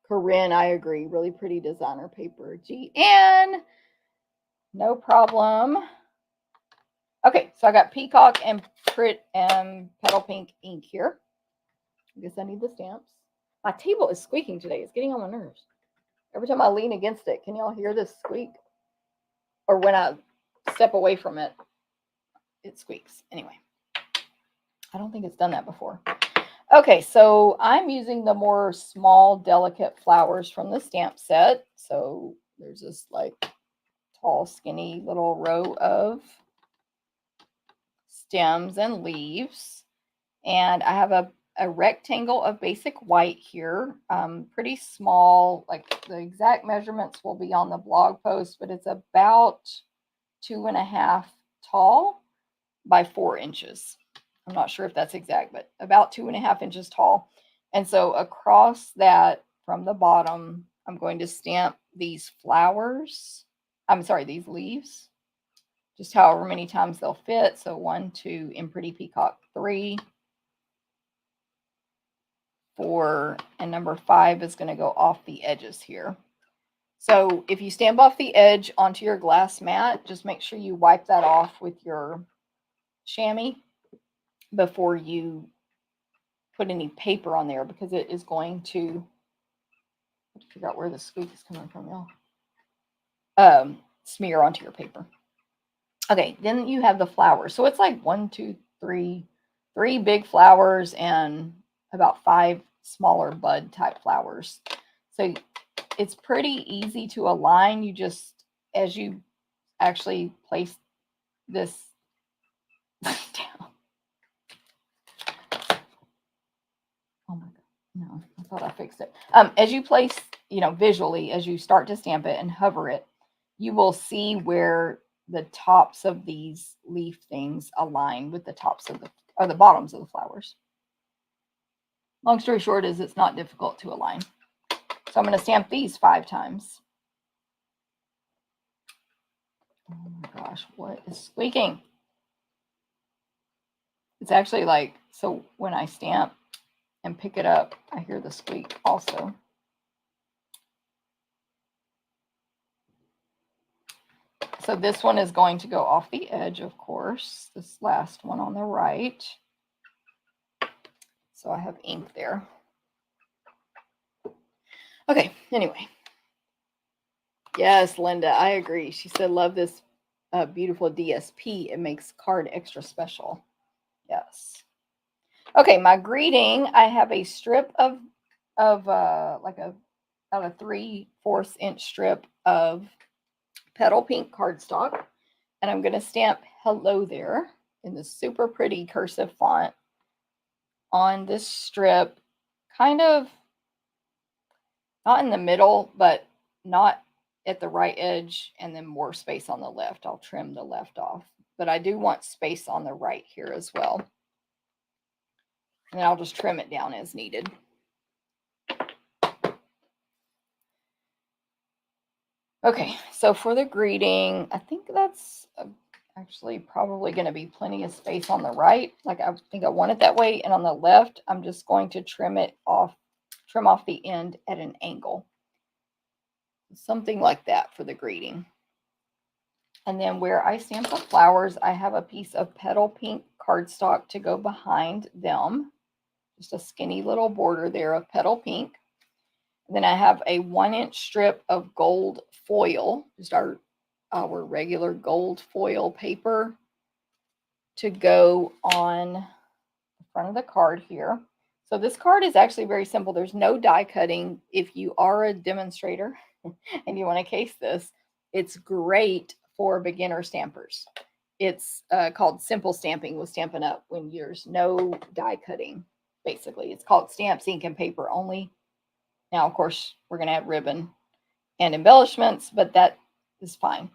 Corinne, I agree. Really pretty designer paper. GN. No problem. Okay, so I got Peacock and Petal Pink ink here. I guess I need the stamps. My table is squeaking today. It's getting on my nerves. Every time I lean against it, can y'all hear this squeak? Or when I step away from it, it squeaks. Anyway, I don't think it's done that before. Okay, so I'm using the more small, delicate flowers from the stamp set. So there's this like tall, skinny little row of stems and leaves. And I have a rectangle of basic white here. Pretty small, like the exact measurements will be on the blog post, but it's about 2.5 tall by 4 inches. I'm not sure if that's exact, but about 2.5 inches tall. And so across that from the bottom, I'm going to stamp these flowers. I'm sorry, these leaves, just however many times they'll fit. So 1, 2, in Pretty Peacock, 3, 4, and number 5 is going to go off the edges here. So if you stamp off the edge onto your glass mat, just make sure you wipe that off with your chamois before you put any paper on there, because it is going to, I have to figure out where the squeak is coming from, y'all. Smear onto your paper. Okay, then you have the flowers. So it's like 1, 2, 3 big flowers and about 5 smaller bud type flowers. So it's pretty easy to align. You just, as you actually place this down. Oh my God. No, I thought I fixed it. As you place, visually, as you start to stamp it and hover it, you will see where the tops of these leaf things align with the tops of the bottoms of the flowers. Long story short is it's not difficult to align. So I'm going to stamp these 5 times. Oh my gosh, what is squeaking? It's actually like, so when I stamp and pick it up, I hear the squeak also. So this one is going to go off the edge, of course, this last one on the right. So I have ink there. Okay, anyway. Yes, Linda, I agree. She said, love this beautiful DSP. It makes card extra special. Yes. Okay, my greeting, I have a strip of like about a 3/4 inch strip of petal pink cardstock. And I'm going to stamp hello there in the super pretty cursive font on this strip, kind of not in the middle, but not at the right edge, and then more space on the left. I'll trim the left off, but I do want space on the right here as well. And then I'll just trim it down as needed. Okay, so for the greeting, I think that's actually probably going to be plenty of space on the right. Like I think I want it that way. And on the left, I'm just going to trim off the end at an angle. Something like that for the greeting. And then where I stamp the flowers, I have a piece of petal pink cardstock to go behind them. Just a skinny little border there of petal pink. And then I have a 1-inch strip of gold foil, just our regular gold foil paper, to go on the front of the card here. So this card is actually very simple. There's no die cutting. If you are a demonstrator and you want to case this, it's great for beginner stampers. It's called simple stamping with Stampin' Up when there's no die cutting, basically. It's called stamps, ink, and paper only. Now, of course, we're going to add ribbon and embellishments, but that is fine.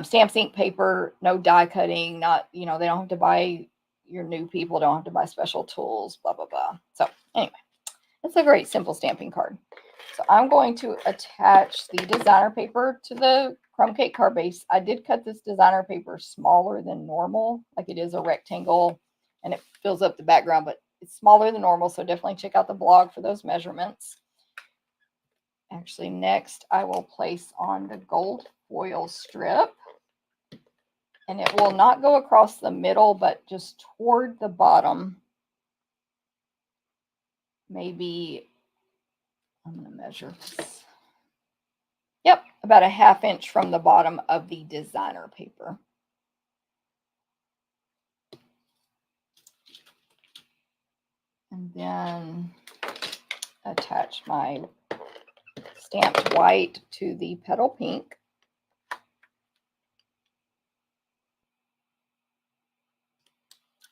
Stamps, ink, paper, no die cutting, not, they don't have to buy, your new people don't have to buy special tools, blah, blah, blah. So anyway, it's a great simple stamping card. So I'm going to attach the designer paper to the crumb cake card base. I did cut this designer paper smaller than normal, like it is a rectangle and it fills up the background, but it's smaller than normal. So definitely check out the blog for those measurements. Actually, next I will place on the gold foil strip, and it will not go across the middle, but just toward the bottom. Maybe, I'm going to measure this. Yep, about a 1/2 inch from the bottom of the designer paper. And then attach my stamped white to the petal pink.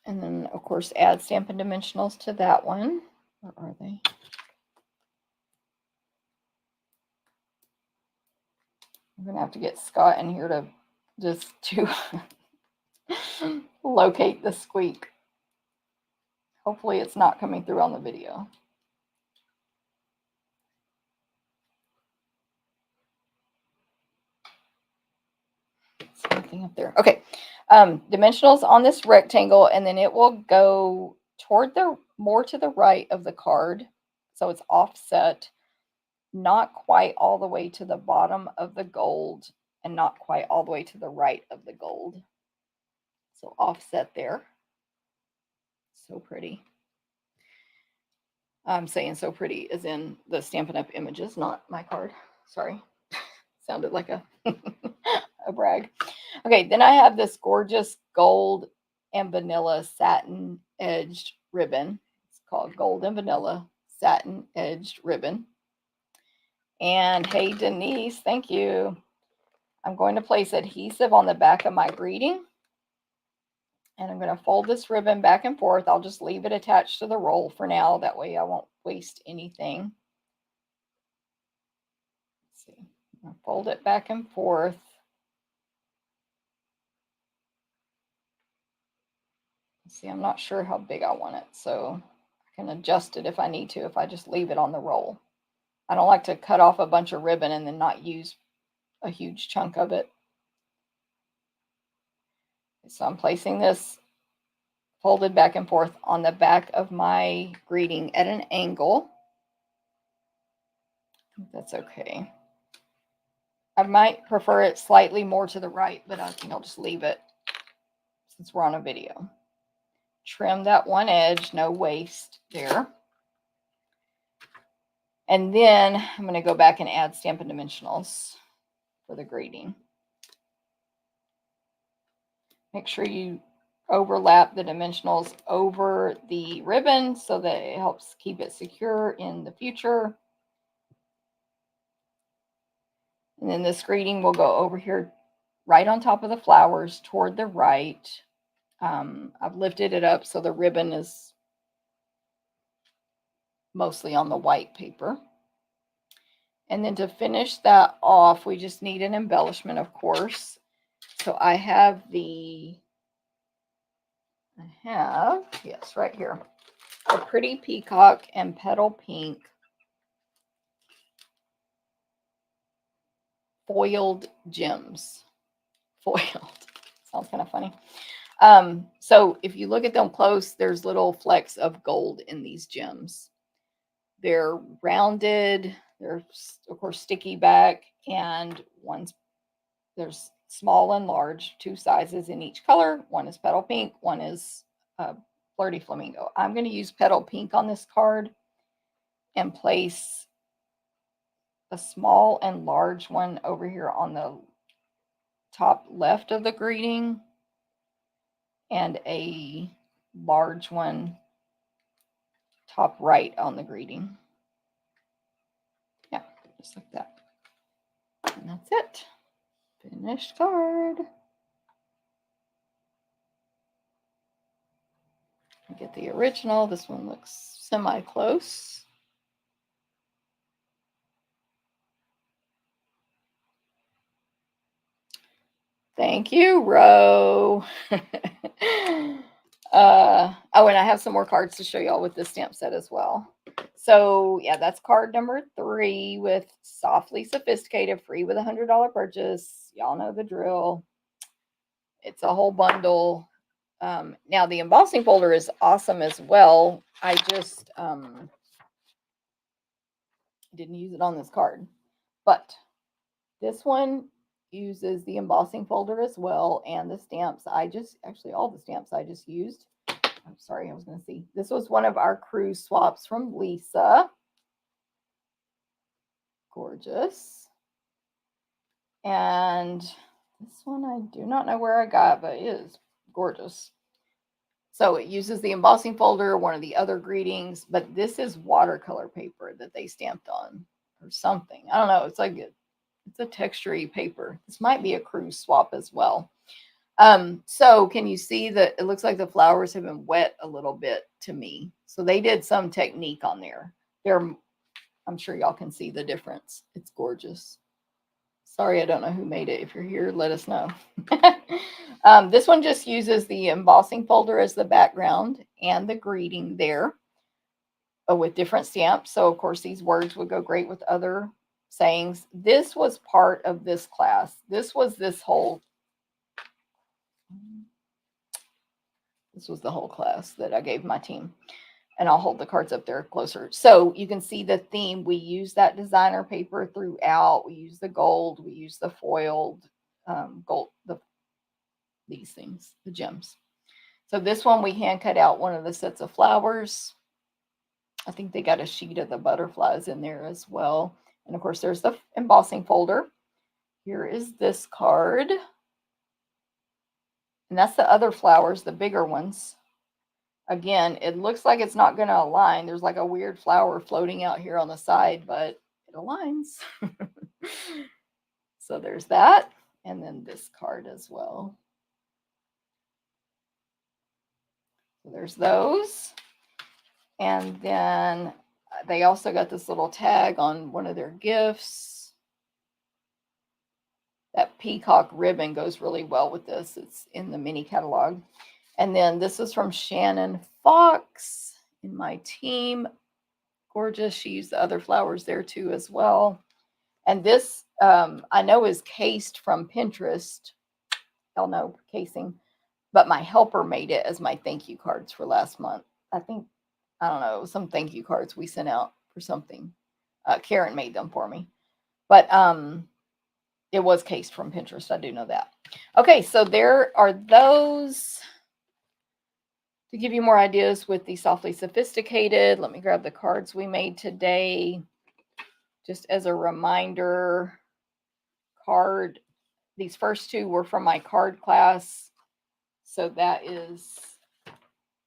And then, of course, add Stampin' Dimensionals to that one. Where are they? I'm going to have to get Scott in here to just to locate the squeak. Hopefully it's not coming through on the video. Something up there. Okay. Dimensionals on this rectangle, and then it will go toward the more to the right of the card. So it's offset, not quite all the way to the bottom of the gold and not quite all the way to the right of the gold. So offset there. So pretty. I'm saying so pretty as in the Stampin' Up! Images, not my card. Sorry. Sounded like a, a brag. Okay, then I have this gorgeous gold and vanilla satin edged ribbon. It's called Gold and Vanilla Satin Edged Ribbon. And hey, Denise, thank you. I'm going to place adhesive on the back of my greeting. And I'm going to fold this ribbon back and forth. I'll just leave it attached to the roll for now. That way I won't waste anything. Let's see. I'll fold it back and forth. See, I'm not sure how big I want it, so I can adjust it if I need to, if I just leave it on the roll. I don't like to cut off a bunch of ribbon and then not use a huge chunk of it. So I'm placing this folded back and forth on the back of my greeting at an angle. I think that's okay. I might prefer it slightly more to the right, but I think I'll just leave it since we're on a video. Trim that one edge, no waste there. And then I'm going to go back and add Stampin' Dimensionals for the greeting. Make sure you overlap the dimensionals over the ribbon so that it helps keep it secure in the future. And then this greeting will go over here right on top of the flowers toward the right. I've lifted it up so the ribbon is mostly on the white paper. And then to finish that off, we just need an embellishment, of course. So I have yes, right here, a Pretty Peacock and Petal Pink foiled gems. Foiled. Sounds kind of funny. So if you look at them close, there's little flecks of gold in these gems. They're rounded. They're, of course, sticky back, and there's small and large, 2 sizes in each color. One is Petal Pink, one is Flirty Flamingo. I'm going to use Petal Pink on this card and place a small and large one over here on the top left of the greeting and a large one top right on the greeting. Yeah, just like that. And that's it. Finished card. I get the original. This one looks semi-close. Thank you, Ro. Oh, and I have some more cards to show y'all with this stamp set as well. So yeah, that's card number 3 with Softly Sophisticated, free with a $100 purchase. Y'all know the drill. It's a whole bundle. Now the embossing folder is awesome as well. I just didn't use it on this card, but this one uses the embossing folder as well, and the stamps all the stamps I just used. I'm sorry, I was going to see. This was one of our cruise swaps from Lisa. Gorgeous. And this one I do not know where I got, but it is gorgeous. So it uses the embossing folder, one of the other greetings, but this is watercolor paper that they stamped on or something. I don't know. It's like it's a textury paper. This might be a cruise swap as well. So can you see that it looks like the flowers have been wet a little bit to me? So they did some technique on there. I'm sure y'all can see the difference. It's gorgeous. Sorry, I don't know who made it. If you're here, let us know. This one just uses the embossing folder as the background and the greeting there with different stamps. So, of course, these words would go great with other sayings. This was part of this class. This was the whole class that I gave my team. And I'll hold the cards up there closer. So you can see the theme. We use that designer paper throughout. We use the gold. We use the foiled gold, these things, the gems. So this one, we hand cut out one of the sets of flowers. I think they got a sheet of the butterflies in there as well. And of course, there's the embossing folder. Here is this card. And that's the other flowers, the bigger ones. Again, it looks like it's not going to align. There's like a weird flower floating out here on the side, but it aligns. So there's that. And then this card as well. So there's those. And then they also got this little tag on one of their gifts. That peacock ribbon goes really well with this. It's in the mini catalog. And then this is from Shannon Fox in my team. Gorgeous. She used the other flowers there too as well. And this I know is cased from Pinterest. Y'all know casing. But my helper made it as my thank you cards for last month. I think, I don't know, some thank you cards we sent out for something. Karen made them for me. But it was cased from Pinterest. I do know that. Okay, so there are those. To give you more ideas with the Softly Sophisticated, let me grab the cards we made today. Just as a reminder, these first two were from my card class. So that is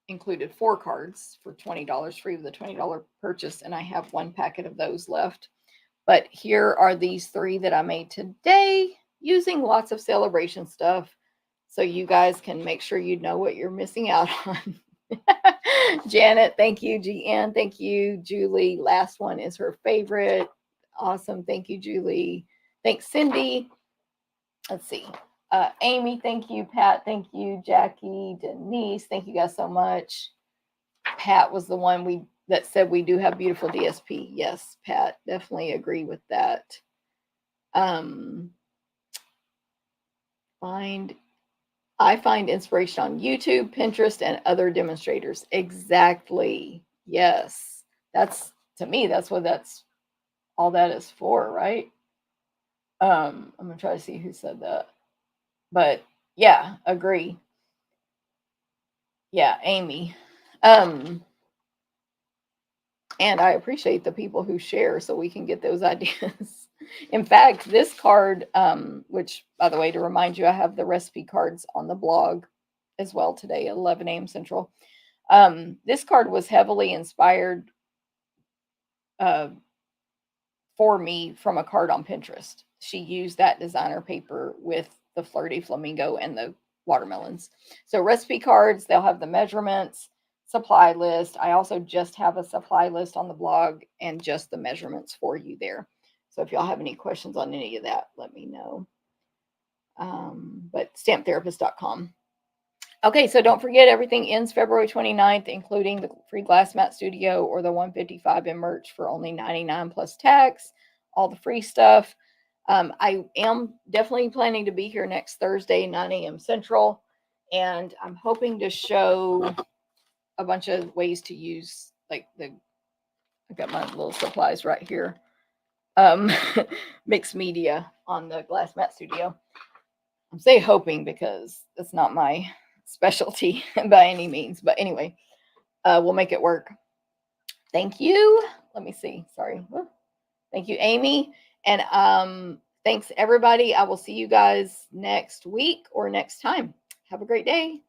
included 4 cards for $20 free with a $20 purchase. And I have 1 packet of those left. But here are these 3 that I made today using lots of celebration stuff. So you guys can make sure you know what you're missing out on. Janet, thank you. GN, thank you. Julie, last one is her favorite. Awesome. Thank you, Julie. Thanks, Cindy. Let's see. Amy, thank you. Pat, thank you. Jackie, Denise, thank you guys so much. Pat was the one that said we do have beautiful DSP. Yes, Pat, definitely agree with that. I find inspiration on YouTube, Pinterest, and other demonstrators. Exactly. Yes. To me, that's what all that is for, right? I'm going to try to see who said that. But yeah, agree. Yeah, Amy. And I appreciate the people who share so we can get those ideas. In fact, this card, which, by the way, to remind you, I have the recipe cards on the blog as well today at 11 a.m. Central. This card was heavily inspired for me from a card on Pinterest. She used that designer paper with the Flirty Flamingo and the watermelons. So recipe cards, they'll have the measurements, supply list. I also just have a supply list on the blog and just the measurements for you there. So if y'all have any questions on any of that, let me know. But stamptherapist.com. Okay, so don't forget, everything ends February 29th, including the free glass mat studio or the 155 in merch for only $99 plus tax, all the free stuff. I am definitely planning to be here next Thursday, 9 a.m. Central, and I'm hoping to show a bunch of ways to use, like I got my little supplies right here, mixed media on the glass mat studio. I'm saying hoping because it's not my specialty by any means, but anyway, we'll make it work. Thank you. Let me see. Sorry. Thank you, Amy. And thanks, everybody. I will see you guys next week or next time. Have a great day.